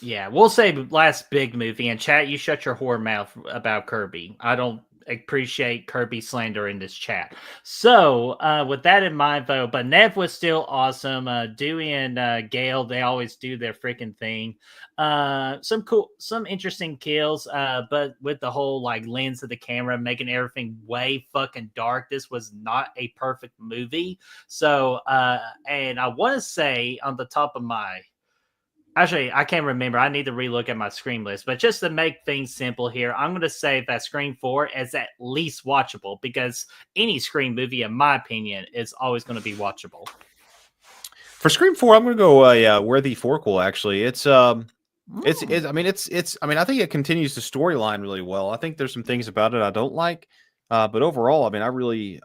Yeah, we'll say last big movie. And chat, you shut your whore mouth about Kirby. I don't appreciate Kirby slander in this chat. So, with that in mind, though, but Nev was still awesome. Dewey and Gale, they always do their freaking thing. Some interesting kills. But with the whole like lens of the camera making everything way fucking dark, this was not a perfect movie. So, and I want to say on the top of my Actually, I can't remember. I need to relook at my Scream list. But just to make things simple here, I'm going to say that Scream 4 is at least watchable because any Scream movie, in my opinion, is always going to be watchable. For Scream 4, I'm going to go yeah, Worthy Fourquel actually. It's I mean I think it continues the storyline really well. I think there's some things about it I don't like. But overall, I mean I really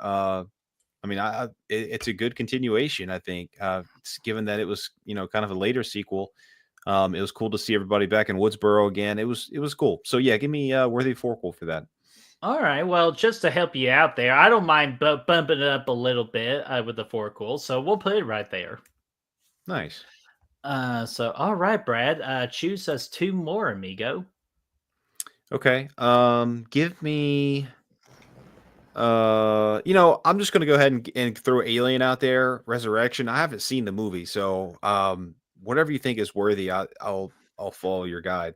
it's a good continuation, I think. Given that it was, kind of a later sequel. It was cool to see everybody back in Woodsboro again. It was cool. So yeah, give me Worthy Fourquel for that. All right. Well, just to help you out there, I don't mind bumping it up a little bit with the Fourquel, so we'll put it right there. Nice. So all right, Brad. Choose us two more, amigo. Okay. Give me. I'm just gonna go ahead and throw Alien out there. Resurrection. I haven't seen the movie, so whatever you think is worthy, I'll follow your guide.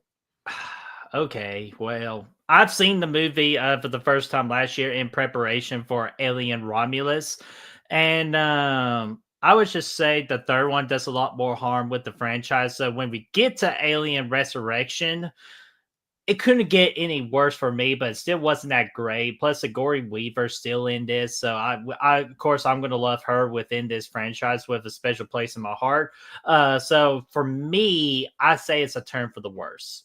Okay, well, I've seen the movie for the first time last year in preparation for Alien Romulus, and I would just say the third one does a lot more harm with the franchise. So when we get to Alien Resurrection, it couldn't get any worse for me, but it still wasn't that great. Plus, Sigourney Weaver's still in this, so I of course, I'm going to love her within this franchise with a special place in my heart. So for me, I say it's a turn for the worse.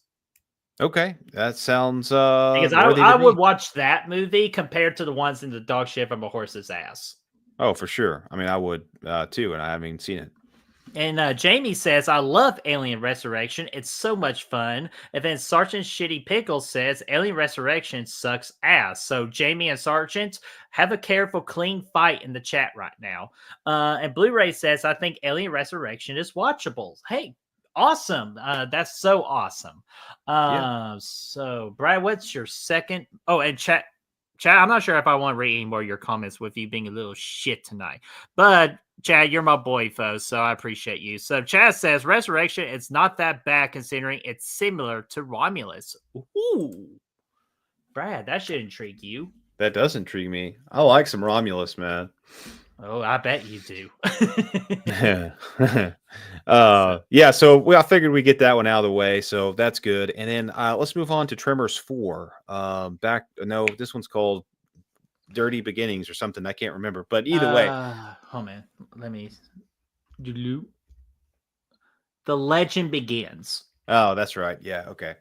Okay, that sounds Because worthy to I would me. watch that movie compared to the ones in the dog shit from a horse's ass. Oh, for sure. I mean, I would too, and I haven't seen it. And Jamie says, I love Alien Resurrection. It's so much fun. And then Sergeant Shitty Pickles says, Alien Resurrection sucks ass. So Jamie and Sergeant, have a careful, clean fight in the chat right now. And Blu-ray says, I think Alien Resurrection is watchable. Hey, awesome. That's so awesome. So, Brad, what's your second? Oh, and chat, I'm not sure if I want to read any more of your comments with you being a little shit tonight. But Chad, you're my boy, folks, so I appreciate you. So Chad says Resurrection, it's not that bad considering it's similar to Romulus. Ooh. Brad, that should intrigue you. That does intrigue me. I like some Romulus, man. Oh, I bet you do. Yeah, so I figured we get that one out of the way, so that's good. And then let's move on to Tremors 4. This one's called Dirty Beginnings or something. I can't remember, but either way. Oh man, let me. The Legend Begins. Oh, that's right. Yeah. Okay.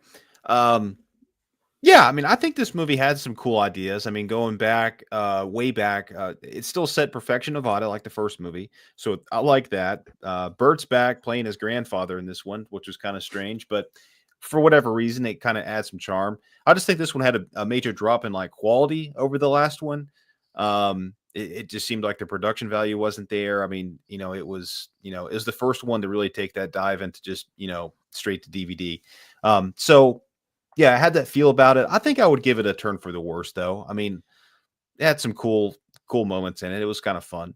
Yeah, I mean, I think this movie had some cool ideas. I mean, going back, way back, it still set perfection Nevada like the first movie, so I like that. Bert's back playing his grandfather in this one, which was kind of strange, but for whatever reason, it kind of adds some charm. I just think this one had a major drop in like quality over the last one. It just seemed like the production value wasn't there. I mean, it was the first one to really take that dive into just straight to DVD. So. Yeah, I had that feel about it. I think I would give it a turn for the worse, though. I mean, it had some cool moments in it. It was kind of fun.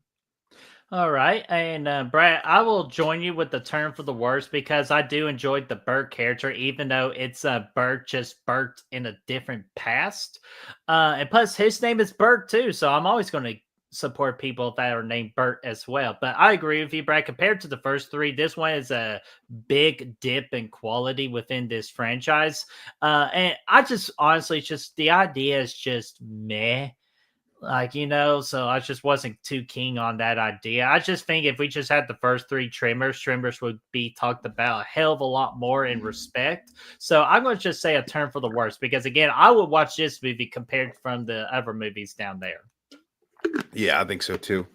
All right. And Brad, I will join you with the turn for the worse because I do enjoy the Bert character, even though it's Bert, just Bert in a different past. And plus, his name is Bert, too. So I'm always going to support people that are named Bert as well. But I agree with you, Brad. Compared to the first three, this one is a big dip in quality within this franchise. And I just honestly, just the idea is just meh. Like, so I just wasn't too keen on that idea. I just think if we just had the first three Tremors would be talked about a hell of a lot more in respect. So I'm going to just say a turn for the worse because, again, I would watch this movie compared from the other movies down there. Yeah, I think so too.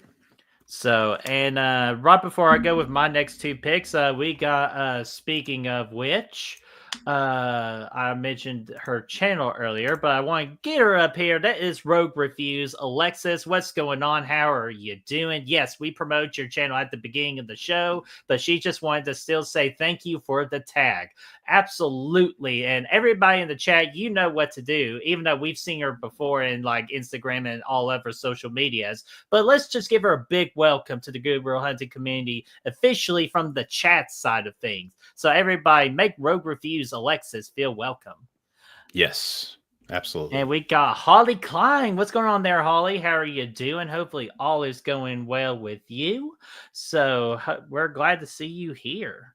So, and right before I go with my next two picks, we got, speaking of which, I mentioned her channel earlier, but I want to get her up here. That is Rogue Reviews. Alexis, what's going on? How are you doing? Yes, we promote your channel at the beginning of the show, but she just wanted to still say thank you for the tag. Absolutely. And everybody in the chat, you know what to do, even though we've seen her before in like Instagram and all over social medias. But let's just give her a big welcome to the Good Will Hunting community officially from the chat side of things. So everybody, make Rogue Reviews Alexis feel welcome. Yes, absolutely. And we got Holly Klein. What's going on there, Holly? How are you doing? Hopefully all is going well with you. So we're glad to see you here.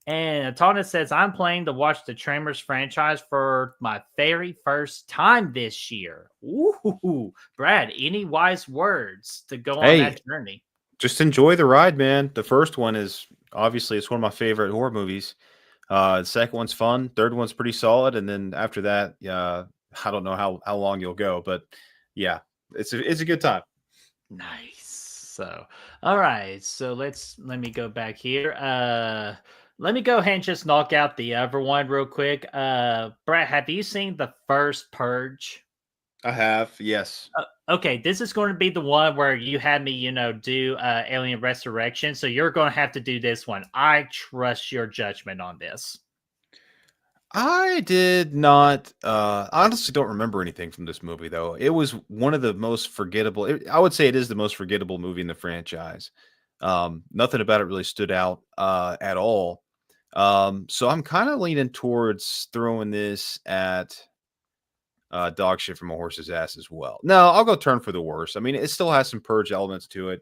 And Tana says, I'm planning to watch the Tremors franchise for my very first time this year. Ooh, Brad, any wise words to go on Hey, that journey? just enjoy the ride, man. The first one is obviously it's one of my favorite horror movies. The second one's fun. Third one's pretty solid, and then after that, I don't know how long you'll go, but yeah, it's a good time. Nice. So, all right. So let me go back here. Let me go ahead and just knock out the other one real quick. Brad, have you seen the first Purge? I have, yes. Okay, this is going to be the one where you had me, do Alien Resurrection. So you're going to have to do this one. I trust your judgment on this. I did not. I honestly don't remember anything from this movie, though. It was one of the most forgettable. I would say it is the most forgettable movie in the franchise. Nothing about it really stood out at all. So I'm kind of leaning towards throwing this at dog shit from a horse's ass as well. No, I'll go turn for the worse. I mean, it still has some purge elements to it,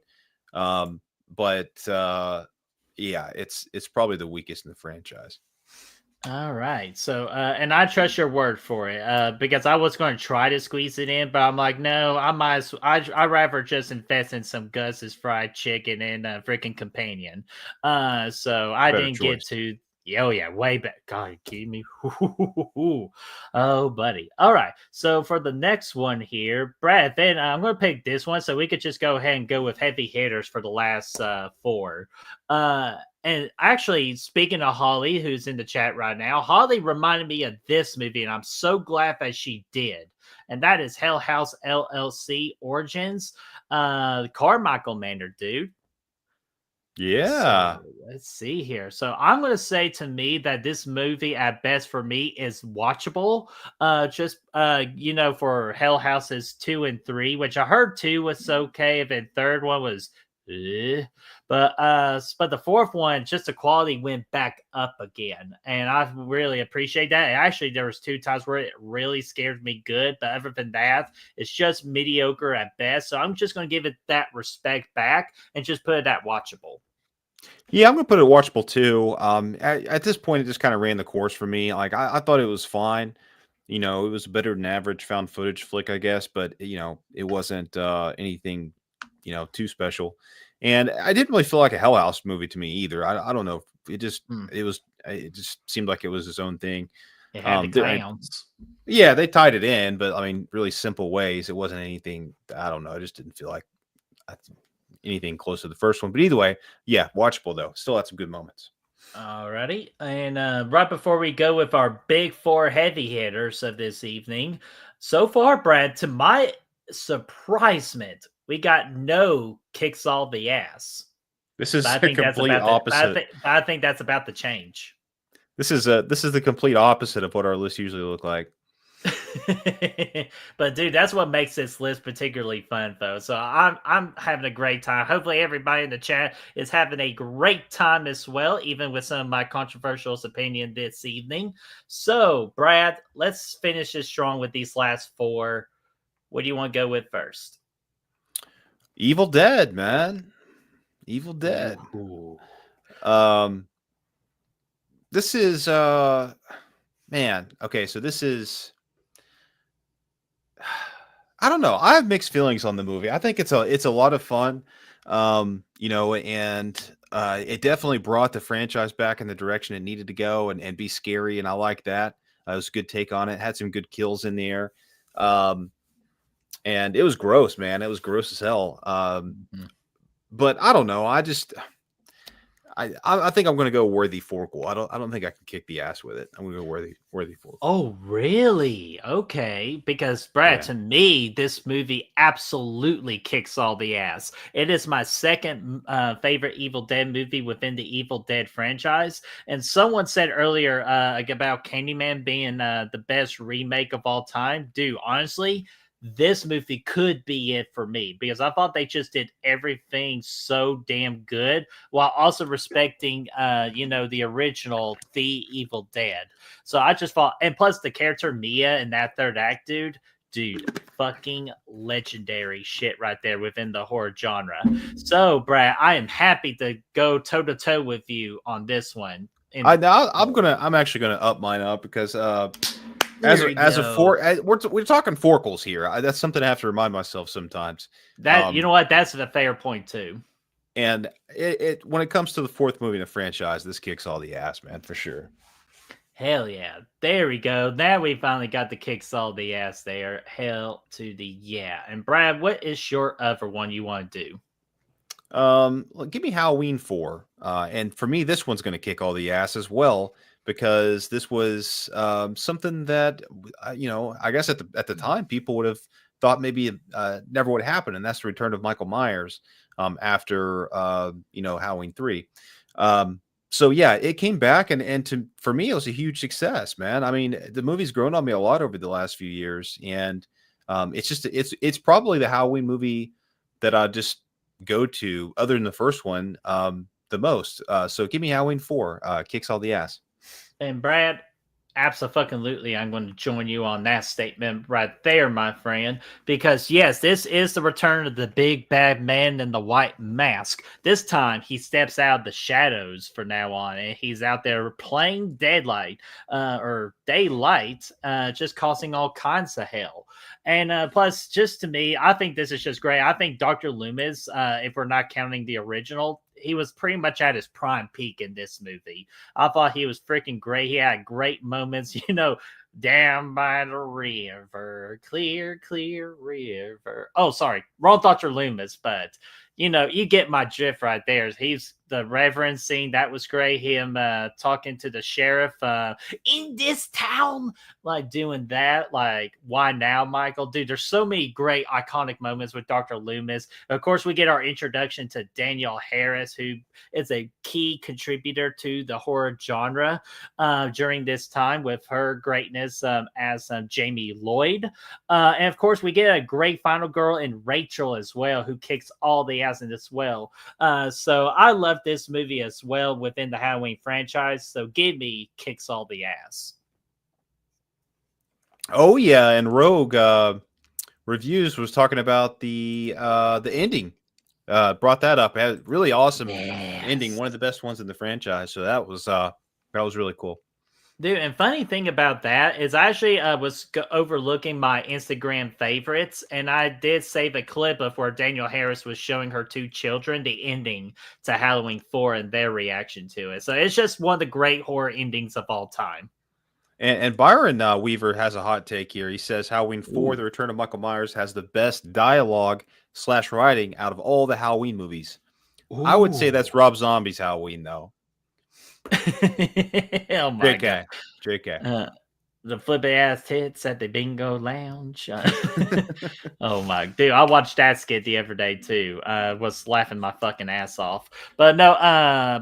but yeah, it's probably the weakest in the franchise. All right. So, and I trust your word for it, because I was going to try to squeeze it in, but I'm like, no, I might. I rather just invest in some Gus's fried chicken and a freaking companion. So I Better didn't get choice. to. Oh yeah, way back. God, you kidding me? Oh, buddy. All right. So for the next one here, Brad, then I'm going to pick this one, so we could just go ahead and go with heavy hitters for the last four. And actually, speaking of Holly, who's in the chat right now, Holly reminded me of this movie, and I'm so glad that she did. And that is Hell House LLC Origins. Carmichael Manor, dude. Yeah. So let's see here. So I'm going to say to me that this movie, at best for me, is watchable. Just for Hell Houses 2 and 3, which I heard 2 was okay, and third one was. eh. But the fourth one, just the quality went back up again, and I really appreciate that. Actually, there was 2 times where it really scared me good, but other than that, it's just mediocre at best. So I'm just going to give it that respect back and just put it at watchable. Yeah, I'm gonna put it watchable too. At this point, it just kind of ran the course for me. Like I thought it was fine. It was better than average found footage flick, I guess, but it wasn't anything, too special. And I didn't really feel like a Hell House movie to me either. I don't know. It just seemed like it was its own thing. It had the There, clowns. yeah, they tied it in, but I mean, really simple ways. It wasn't anything. I don't know. I just didn't feel like anything close to the first one. But either way, yeah, watchable though. Still had some good moments. Alrighty. And right before we go with our big four heavy hitters of this evening, so far, Brad, to my surprisement, we got no kicks all the ass. This But is I a think that's complete about the, opposite. I think that's about to change. This is the complete opposite of what our lists usually look like. But dude, that's what makes this list particularly fun, though. So I'm having a great time. Hopefully, everybody in the chat is having a great time as well, even with some of my controversial opinion this evening. So, Brad, let's finish this strong with these last four. What do you want to go with first? Evil Dead, man. Evil Dead. Ooh. This is man. Okay, so this is I don't know. I have mixed feelings on the movie. I think it's a lot of fun, and it definitely brought the franchise back in the direction it needed to go and be scary, and I like that. It was a good take on it. Had some good kills in there, and it was gross, man. It was gross as hell. But I don't know. I think I'm going to go worthy Forquel. I don't think I can kick the ass with it. I'm going to go worthy Forquel. Oh, really? Okay. Because, Brad, Yeah. to me, this movie absolutely kicks all the ass. It is my second favorite Evil Dead movie within the Evil Dead franchise. And someone said earlier about Candyman being the best remake of all time. Dude, honestly, this movie could be it for me because I thought they just did everything so damn good while also respecting, the original, The Evil Dead. So I just thought, and plus the character Mia in that third act, dude, fucking legendary shit right there within the horror genre. So, Brad, I am happy to go toe to toe with you on this one. I'm actually gonna up mine up because we're talking Forquels here. That's something I have to remind myself sometimes. That, you know what? That's a fair point too. And it when it comes to the fourth movie in the franchise, this kicks all the ass, man, for sure. Hell yeah. There we go. Now we finally got the kicks all the ass there. Hell to the yeah. And Brad, what is your other one you want to do? Give me Halloween 4. And for me, this one's going to kick all the ass as well because this was something that I guess at the time people would have thought maybe never would happen, and that's the return of Michael Myers after Halloween 3. So yeah, it came back, and for me, it was a huge success, man. I mean, the movie's grown on me a lot over the last few years, and it's probably the Halloween movie that I just go to other than the first one the most. So give me Halloween 4. Kicks all the ass. And Brad, absolutely, I'm going to join you on that statement right there, my friend. Because yes, this is the return of the big bad man in the white mask. This time, he steps out of the shadows for now on, and he's out there playing daylight, just causing all kinds of hell. And plus, just to me, I think this is just great. I think Dr. Loomis, if we're not counting the original, he was pretty much at his prime peak in this movie. I thought he was freaking great. He had great moments, down by the river, clear, clear river. Oh, sorry, wrong Dr. Loomis, but you get my drift right there. He's the Reverend scene that was great. Him talking to the sheriff in this town, like doing that. Like, why now, Michael? Dude, there's so many great iconic moments with Dr. Loomis. Of course, we get our introduction to Danielle Harris, who is a key contributor to the horror genre during this time with her greatness as Jamie Lloyd. And of course, we get a great final girl in Rachel as well, who kicks all the ass in as well. So I love this movie as well within the Halloween franchise. So give me kicks all the ass. Oh yeah, and Rogue Reviews was talking about the ending. Brought that up. It had a really awesome ending, one of the best ones in the franchise. So that was really cool. Dude, and funny thing about that is I actually was overlooking my Instagram favorites, and I did save a clip of where Danielle Harris was showing her two children the ending to Halloween 4 and their reaction to it. So it's just one of the great horror endings of all time. And Byron Weaver has a hot take here. He says Halloween 4, The Return of Michael Myers, has the best dialogue / writing out of all the Halloween movies. Ooh. I would say that's Rob Zombie's Halloween, though. Oh my God. JK. The flippy ass tits at the bingo lounge. Oh my dude, I watched that skit the other day too. Was laughing my fucking ass off. But no,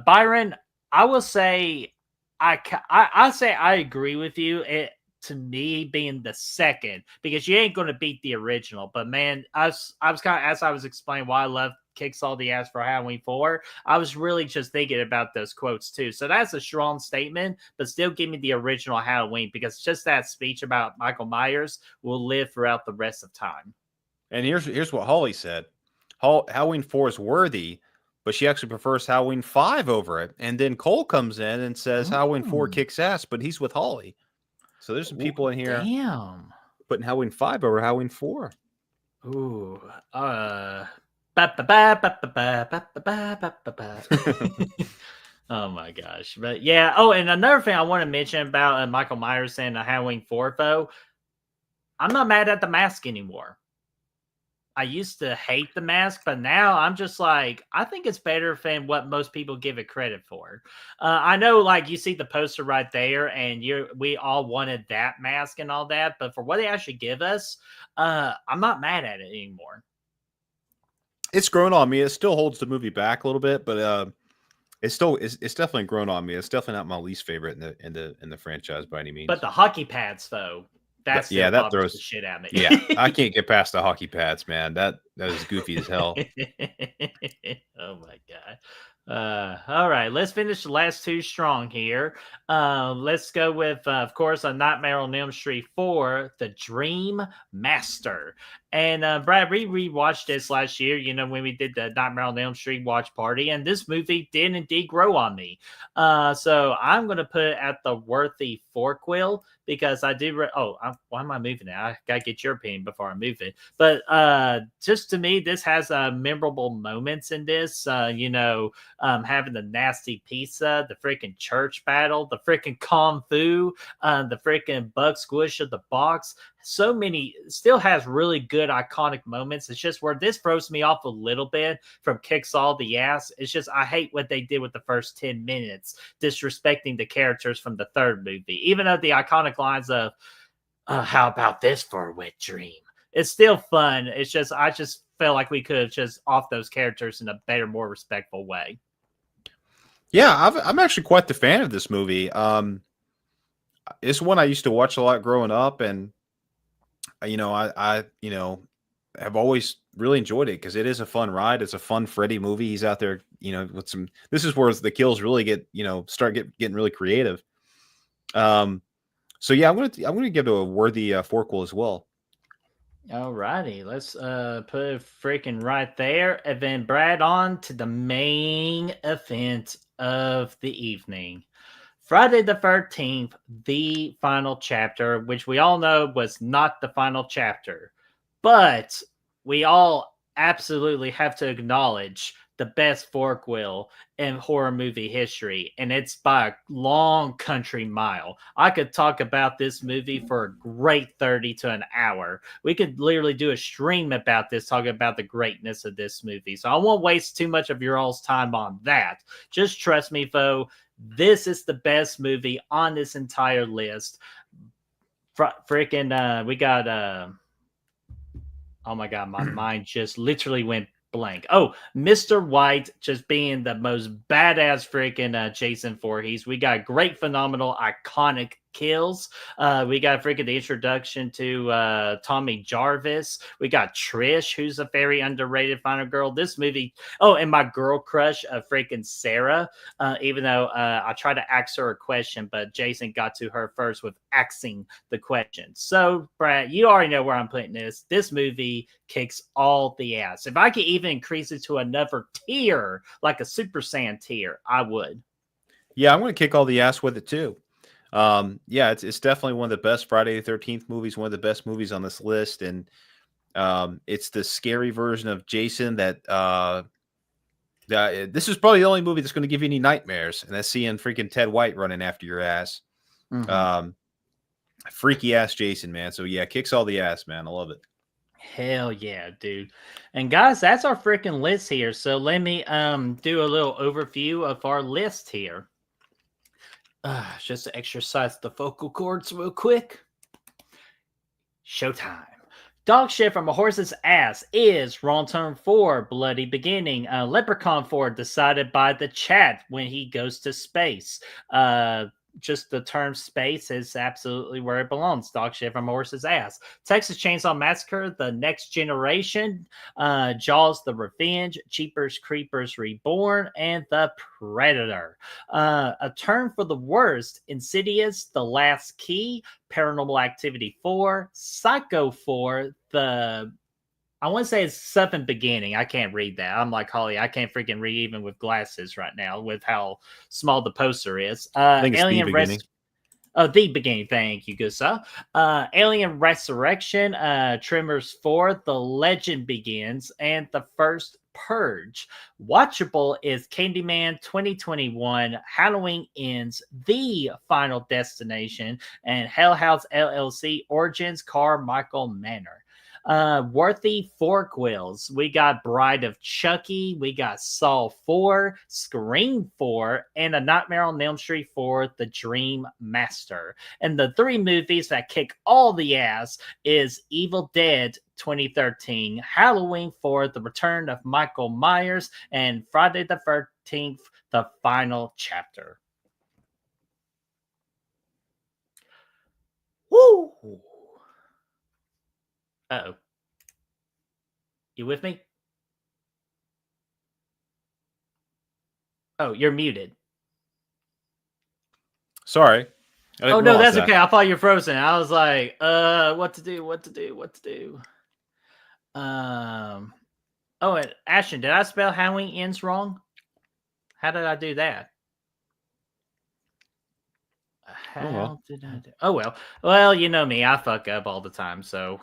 Byron, I will say I say I agree with you. It to me being the second because you ain't going to beat the original. But man, I was kind of as I was explaining why I love kicks all the ass for Halloween 4. I was really just thinking about those quotes too. So that's a strong statement, but still give me the original Halloween because just that speech about Michael Myers will live throughout the rest of time. And here's what Holly said. Halloween 4 is worthy, but she actually prefers Halloween 5 over it. And then Cole comes in and says Halloween 4 kicks ass, but he's with Holly. So there's some people in here damn. putting Halloween 5 over Halloween 4. Ooh. Ba, ba, ba, ba, ba, ba, ba, ba, ba, ba, ba. Oh my gosh. But yeah. Oh, and another thing I want to mention about Michael Myers and Halloween 4, though, I'm not mad at the mask anymore. I used to hate the mask, but now I'm just like, I think it's better than what most people give it credit for. I know, like, you see the poster right there, and we all wanted that mask and all that, but for what they actually give us, I'm not mad at it anymore. It's grown on me. It still holds the movie back a little bit, but it's definitely grown on me. It's definitely not my least favorite in the franchise by any But means. the hockey pads, though, that still Yeah, that bothers the throws. shit out of me. Yeah, I can't get past the hockey pads, man. That is goofy as hell. Oh my god. All right, let's finish the last two strong here. Let's go with, of course, a Nightmare on Elm Street 4, The Dream Master. And Brad, we rewatched this last year, when we did the Nightmare on Elm Street watch party, and this movie did indeed grow on me. So I'm going to put it at the worthy Fourquel because I do. Why am I moving it? I got to get your opinion before I move it. But just to me, this has memorable moments in this. Having the nasty pizza, the freaking church battle, the freaking kung fu, the freaking bug squish of the box. So many, still has really good iconic moments. It's just where this throws me off a little bit from Kicks All the Ass. It's just I hate what they did with the first 10 minutes, disrespecting the characters from the third movie. Even though the iconic lines of how about this for a wet dream? It's still fun. It's just I just felt like we could have just off those characters in a better, more respectful way. Yeah, I'm actually quite the fan of this movie. It's one I used to watch a lot growing up, and I have always really enjoyed it because it is a fun ride. It's a fun Freddy movie. He's out there, with some. This is where the kills really start getting really creative. So yeah, I'm gonna give it a worthy Fourquel as well. Alrighty, let's put it freaking right there, and then Brad on to the main event of the evening. Friday the 13th, the final chapter, which we all know was not the final chapter, but we all absolutely have to acknowledge the best Fourquel in horror movie history, and it's by a long country mile. I could talk about this movie for a great 30 to an hour. We could literally do a stream about this, talking about the greatness of this movie. So I won't waste too much of your all's time on that. Just trust me, though. This is the best movie on this entire list. We got oh my god, my mind just literally went blank. Oh, Mr. White just being the most badass freaking Jason Voorhees. We got great, phenomenal, iconic kills. We got freaking the introduction to Tommy Jarvis. We got Trish, who's a very underrated final girl. This movie. Oh, and my girl crush, freaking Sarah. Even though I tried to ask her a question, but Jason got to her first with asking the question. So, Brad, you already know where I'm putting this. This movie kicks all the ass. If I could even increase it to another tier, like a Super Saiyan tier, I would. Yeah, I'm gonna kick all the ass with it too. Yeah, it's definitely one of the best Friday the 13th movies, one of the best movies on this list, and it's the scary version of Jason that this is probably the only movie that's going to give you any nightmares, and that's seeing freaking Ted White running after your ass. Mm-hmm. Freaky ass Jason, man. So yeah, kicks all the ass, man. I love it. Hell yeah, dude. And guys, that's our freaking list here. So let me do a little overview of our list here. Just to exercise the vocal cords real quick. Showtime. Dog shit from a horse's ass is Wrong Turn 4, Bloody Beginning. Leprechaun 4, decided by the chat when he goes to space. Just the term space is absolutely where it belongs. Dog shit from a horse's ass. Texas Chainsaw Massacre, The Next Generation, Jaws, The Revenge, Jeepers Creepers Reborn, and The Predator. A Turn for the Worst, Insidious, The Last Key, Paranormal Activity 4, Psycho 4, I want to say it's Seventh Beginning. I can't read that. I'm like Holly. I can't freaking read even with glasses right now with how small the poster is. I think it's Alien Rescue. Oh, the beginning. Thank you, good sir. Alien Resurrection, Tremors 4, The Legend Begins, and The First Purge. Watchable is Candyman 2021, Halloween Ends, The Final Destination, and Hell House LLC Origins Carmichael Manor. Worthy Fourquels. We got Bride of Chucky. We got Saw 4, Scream 4, and A Nightmare on Elm Street 4, The Dream Master. And the three movies that kick all the ass is Evil Dead 2013, Halloween 4, The Return of Michael Myers, and Friday the 13th, The Final Chapter. Woo! Uh-oh. You with me? Oh, you're muted. Sorry. Oh no, that's okay. I thought you're frozen. I was like, what to do? Oh, and Ashton, did I spell Halloween Ends wrong? How did I do that? How did I do? Oh well. Well, you know me, I fuck up all the time, so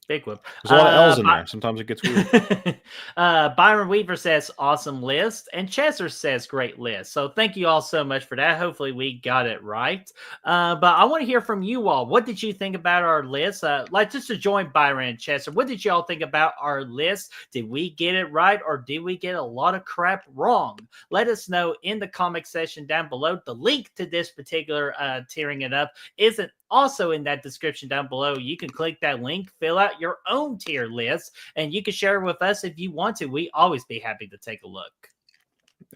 big whoop. There's a lot of L's in there. Sometimes it gets weird. Byron Weaver says awesome list, and Chester says great list. So thank you all so much for that. Hopefully we got it right. But I want to hear from you all. What did you think about our list? Like just to join Byron and Chester, what did y'all think about our list? Did we get it right, or did we get a lot of crap wrong? Let us know in the comment section down below. The link to this particular Tearing It Up isn't also in that description down below. You can click that link, fill out your own tier list, and you can share it with us if you want to. We always be happy to take a look.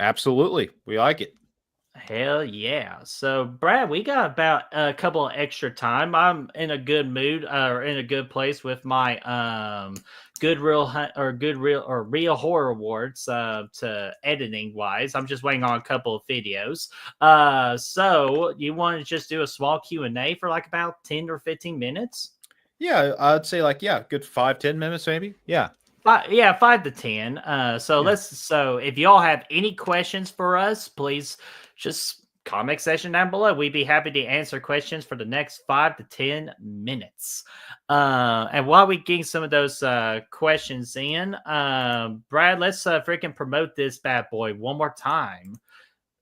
Absolutely. We like it. Hell yeah. So, Brad, we got about a couple of extra time. I'm in a good mood or in a good place with my Real Horror Awards to editing wise. I'm just waiting on a couple of videos. So you want to just do a small Q&A for like about 10 or 15 minutes? Yeah, I'd say like, good 5-10 minutes maybe. Yeah. 5 to 10. So if y'all have any questions for us, please just comment section down below. We'd be happy to answer questions for the next 5 to 10 minutes. And while we getting some of those questions in, Brad, let's freaking promote this bad boy one more time.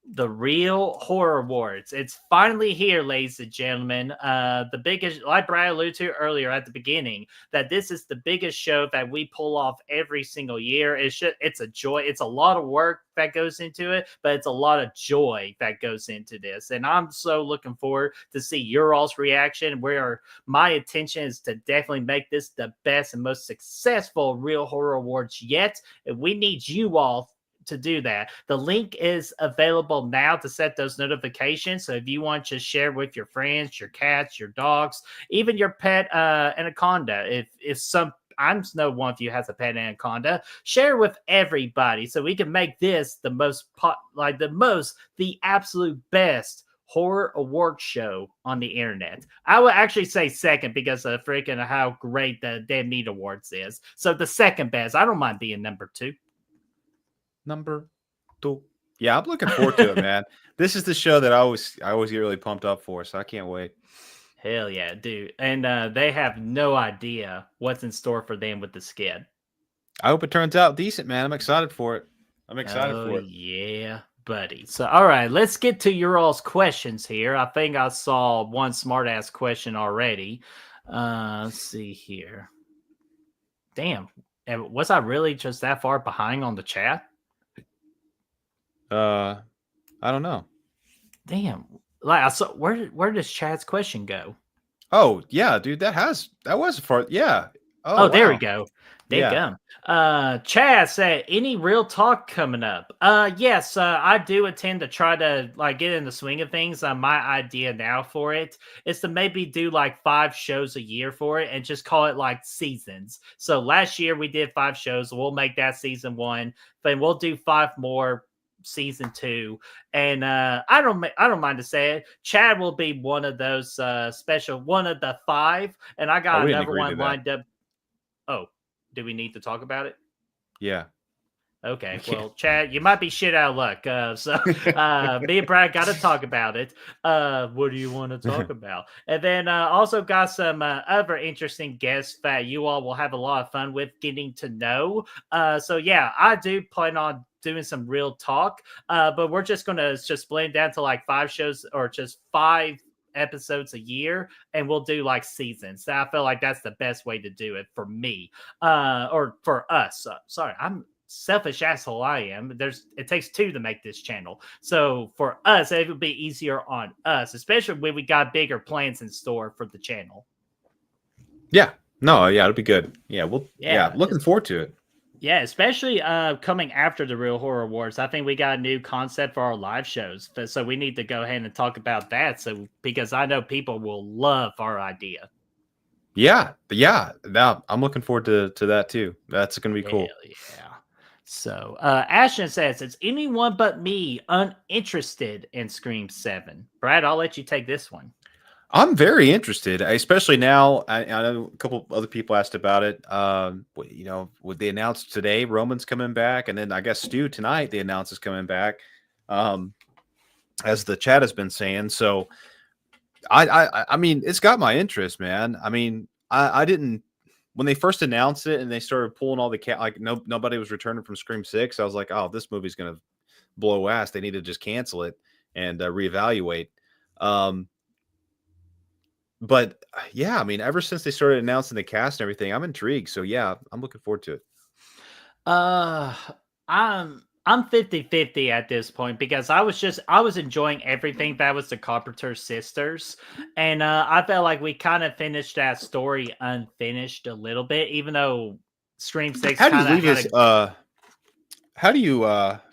The Real Horror Awards. It's finally here, ladies and gentlemen. The biggest, like Brad alluded to earlier at the beginning, that this is the biggest show that we pull off every single year. It's a joy. It's a lot of work that goes into it, but it's a lot of joy that goes into this. And I'm so looking forward to see your all's reaction. Where my intention is to definitely make this the best and most successful Real Horror Awards yet. And we need you all to do that. The link is available now to set those notifications. So if you want to share with your friends, your cats, your dogs, even your pet anaconda, if some I know one of you has a pet anaconda, share with everybody so we can make this the absolute best horror award show on the internet. I would actually say second because of freaking how great the Dead Meat Awards is. So the second best. I don't mind being number 2. Number 2. Yeah, I'm looking forward to it, man. This is the show that I always get really pumped up for, so I can't wait. Hell yeah, dude. And they have no idea what's in store for them with the skid. I hope it turns out decent, man. I'm excited for it. I'm excited for it. Yeah, buddy. So, all right, let's get to your all's questions here. I think I saw one smart-ass question already. Let's see here. Damn. Was I really just that far behind on the chat? I don't know. Damn. Like I saw where does Chad's question go? Oh, yeah, dude, that was far. Yeah. Oh, there we go. Yeah. Chad said, any real talk coming up? Yes, I do intend to try to like get in the swing of things. My idea now for it is to maybe do like 5 shows a year for it and just call it like seasons. So last year we did 5 shows. We'll make that season 1, then we'll do 5 more season 2, and I don't mind to say it, Chad will be one of those special one of the 5, and I got another one lined up. Oh, do we need to talk about it? Yeah. Okay, Yeah. well, Chad, you might be shit out of luck. Me and Brad got to talk about it. What do you want to talk about? And then also got some other interesting guests that you all will have a lot of fun with getting to know. So yeah, I do plan on doing some real talk. But we're just gonna just blend down to like 5 shows or just 5 episodes a year, and we'll do like seasons. I feel like that's the best way to do it for me, or for us. Sorry, I'm selfish asshole I am. It takes two to make this channel. So for us, it would be easier on us, especially when we got bigger plans in store for the channel. Yeah. No, yeah, it'll be good. Yeah, Yeah, looking forward to it. yeah, especially coming after the Real Horror Awards. I think we got a new concept for our live shows. So we need to go ahead and talk about that. So because I know people will love our idea. Yeah. Now I'm looking forward to that too. That's gonna be cool. Hell yeah. So Ashton says, it's anyone but me uninterested in Scream 7. Brad, I'll let you take this one. I'm very interested, especially now. I know a couple other people asked about it. What they announced today, Roman's coming back, and then I guess Stu tonight they announced is coming back, as the chat has been saying. So, I mean, it's got my interest, man. I mean, I didn't when they first announced it and they started pulling all the nobody was returning from Scream 6. I was like, oh, this movie's gonna blow ass. They need to just cancel it and reevaluate. But yeah, I mean, ever since they started announcing the cast and everything, I'm intrigued. So yeah, I'm looking forward to it. I'm 50-50 at this point because I was enjoying everything that was the Carpenter sisters, and I felt like we kind of finished that story unfinished a little bit, even though Scream 6 How do you kind of leave had this? a How do you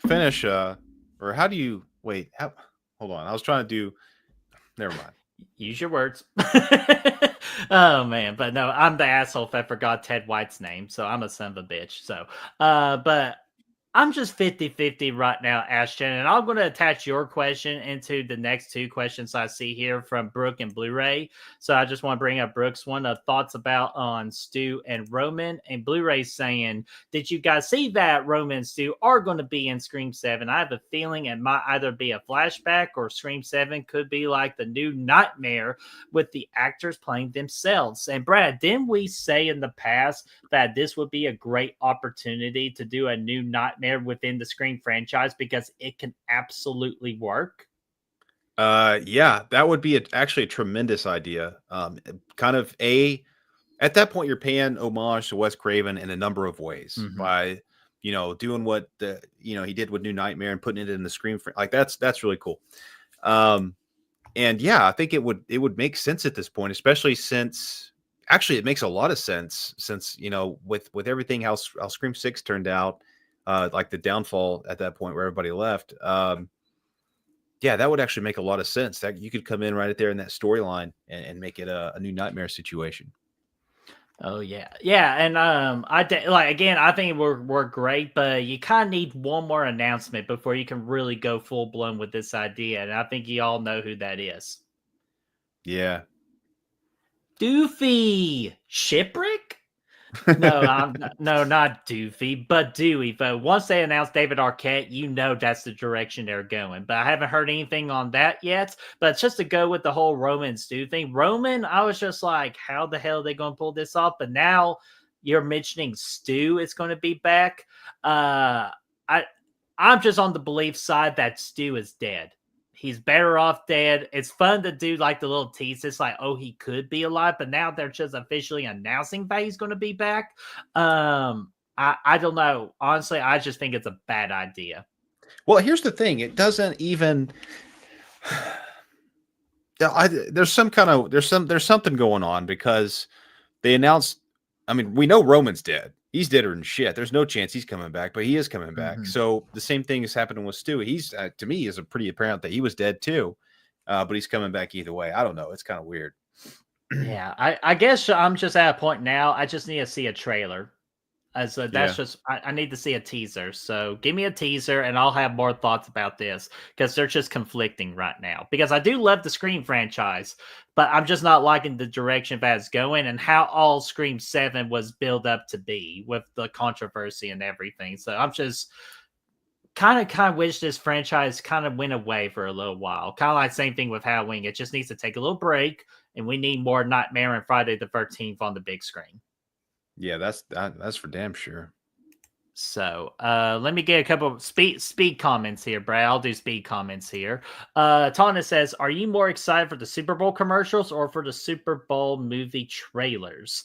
finish? Or how do you wait? Hold on, I was trying to do. Never mind. use your words. Oh man, but no, I'm the asshole if I forgot Ted White's name, so I'm a son of a bitch. So but I'm just 50-50 right now, Ashton, and I'm going to attach your question into the next 2 questions I see here from Brooke and Blu-ray. So I just want to bring up Brooke's one of thoughts about on Stu and Roman, and Blu-ray saying, did you guys see that Roman and Stu are going to be in Scream 7? I have a feeling it might either be a flashback or Scream 7 could be like the new Nightmare with the actors playing themselves. And Brad, didn't we say in the past that this would be a great opportunity to do a new Nightmare within the Scream franchise because it can absolutely work? Yeah, that would be actually a tremendous idea. Kind of at that point, you're paying homage to Wes Craven in a number of ways by, doing what he did with New Nightmare and putting it in the Scream. Like that's really cool. And yeah, I think it would make sense at this point, especially since actually it makes a lot of sense since, with everything, how Scream 6 turned out, like the downfall at that point where everybody left. Yeah, that would actually make a lot of sense. That you could come in right there in that storyline and make it a new Nightmare situation. Oh yeah, yeah, and again, I think we're great, but you kind of need one more announcement before you can really go full blown with this idea, and I think you all know who that is. Yeah, Doofy Shipwreck. No, not Doofy, but Dewey. But once they announce David Arquette, you know that's the direction they're going. But I haven't heard anything on that yet. But just to go with the whole Roman Stu thing, Roman, I was just like, how the hell are they going to pull this off? But now you're mentioning Stu is going to be back. I'm just on the belief side that Stu is dead. He's better off dead. It's fun to do like the little tease. It's like, oh, he could be alive, but now they're just officially announcing that he's going to be back. I don't know. Honestly, I just think it's a bad idea. Well, here's the thing. It doesn't even. There's something going on because they announced. I mean, we know Roman's dead. He's deader than shit. There's no chance he's coming back, but he is coming back. So the same thing is happening with Stu. He's to me is a pretty apparent that he was dead too, but he's coming back either way. I don't know. It's kind of weird. Yeah, I guess I'm just at a point now. I just need to see a trailer. So that's Yeah. just I need to see a teaser. So give me a teaser, and I'll have more thoughts about this because they're just conflicting right now. Because I do love the Scream franchise, but I'm just not liking the direction that's going and how all Scream 7 was built up to be with the controversy and everything. So I'm just kind of wish this franchise kind of went away for a little while. Kind of like same thing with Halloween. It just needs to take a little break, and we need more Nightmare and Friday the 13th on the big screen. Yeah, that's for damn sure. So let me get a couple of speed comments here, Brad. I'll do speed comments here. Tana says, "Are you more excited for the Super Bowl commercials or for the Super Bowl movie trailers?"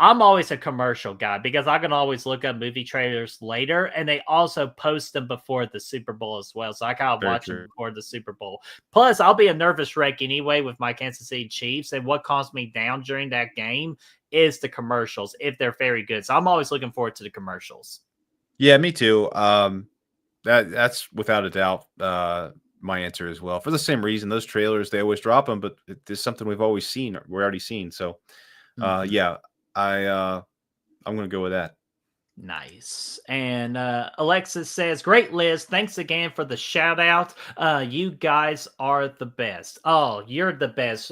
I'm always a commercial guy because I can always look up movie trailers later, and they also post them before the Super Bowl as well. So I kind of Very watch them true. before the Super Bowl. Plus, I'll be a nervous wreck anyway with my Kansas City Chiefs, and what calms me down during that game is the commercials if they're very good. So I'm always looking forward to the commercials. Yeah, me too. That's without a doubt my answer as well. For the same reason, those trailers they always drop them, but it's something we've always seen, we're already seen. So, Mhm. yeah, I'm gonna go with that. Nice. And Alexis says, "Great list. Thanks again for the shout out. You guys are the best." Oh, you're the best,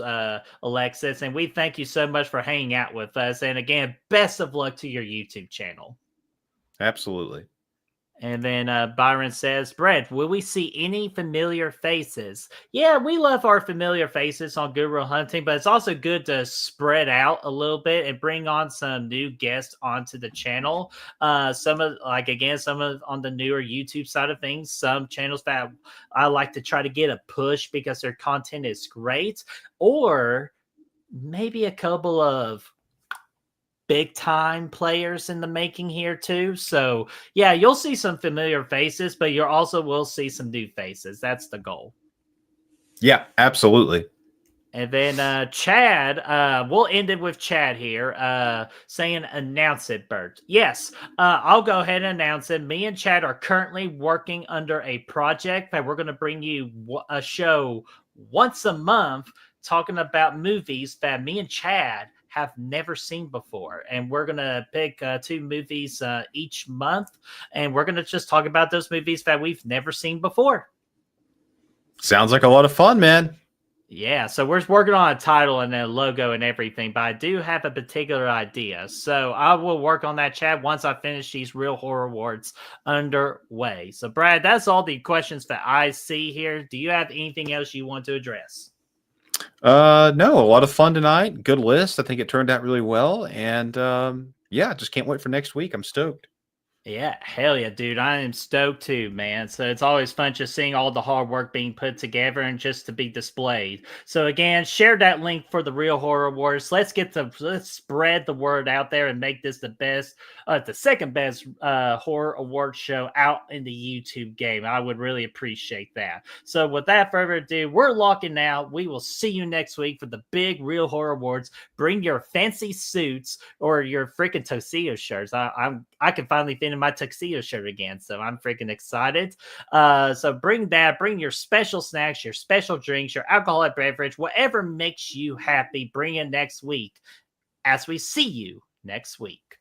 Alexis. And we thank you so much for hanging out with us. And again, best of luck to your YouTube channel. Absolutely. And then Byron says, "Brett, will we see any familiar faces?" Yeah, we love our familiar faces on Guru Hunting, but it's also good to spread out a little bit and bring on some new guests onto the channel. Some of, like, again, some of on the newer YouTube side of things, some channels that I like to try to get a push because their content is great, or maybe a couple of big time players in the making here too. So yeah, you'll see some familiar faces, but you also will see some new faces. That's the goal. Yeah, absolutely. And then Chad, we'll end it with Chad here, saying, "Announce it, Bert." Yes, I'll go ahead and announce it. Me and Chad are currently working under a project that we're going to bring you a show once a month talking about movies that me and Chad have never seen before. And we're going to pick two movies each month, and we're going to just talk about those movies that we've never seen before. Sounds like a lot of fun, man. Yeah, so we're working on a title and a logo and everything, but I do have a particular idea. So I will work on that, Chad, once I finish these Real Horror Awards underway. So, Brad, that's all the questions that I see here. Do you have anything else you want to address? No, a lot of fun tonight. Good list. I think it turned out really well, and yeah, just can't wait for next week. I'm stoked. Yeah, hell yeah, dude. I am stoked too, man. So it's always fun just seeing all the hard work being put together and just to be displayed. So again, share that link for the Real Horror Awards. Let's spread the word out there and make this the second best horror award show out in the YouTube game. I would really appreciate that. So without further ado, we're locking out. We will see you next week for the big Real Horror Awards. Bring your fancy suits or your freaking tuxedo shirts. I can finally fit in my tuxedo shirt again, so I'm freaking excited. So bring that, bring your special snacks, your special drinks, your alcoholic beverage, whatever makes you happy. Bring it next week as we see you next week.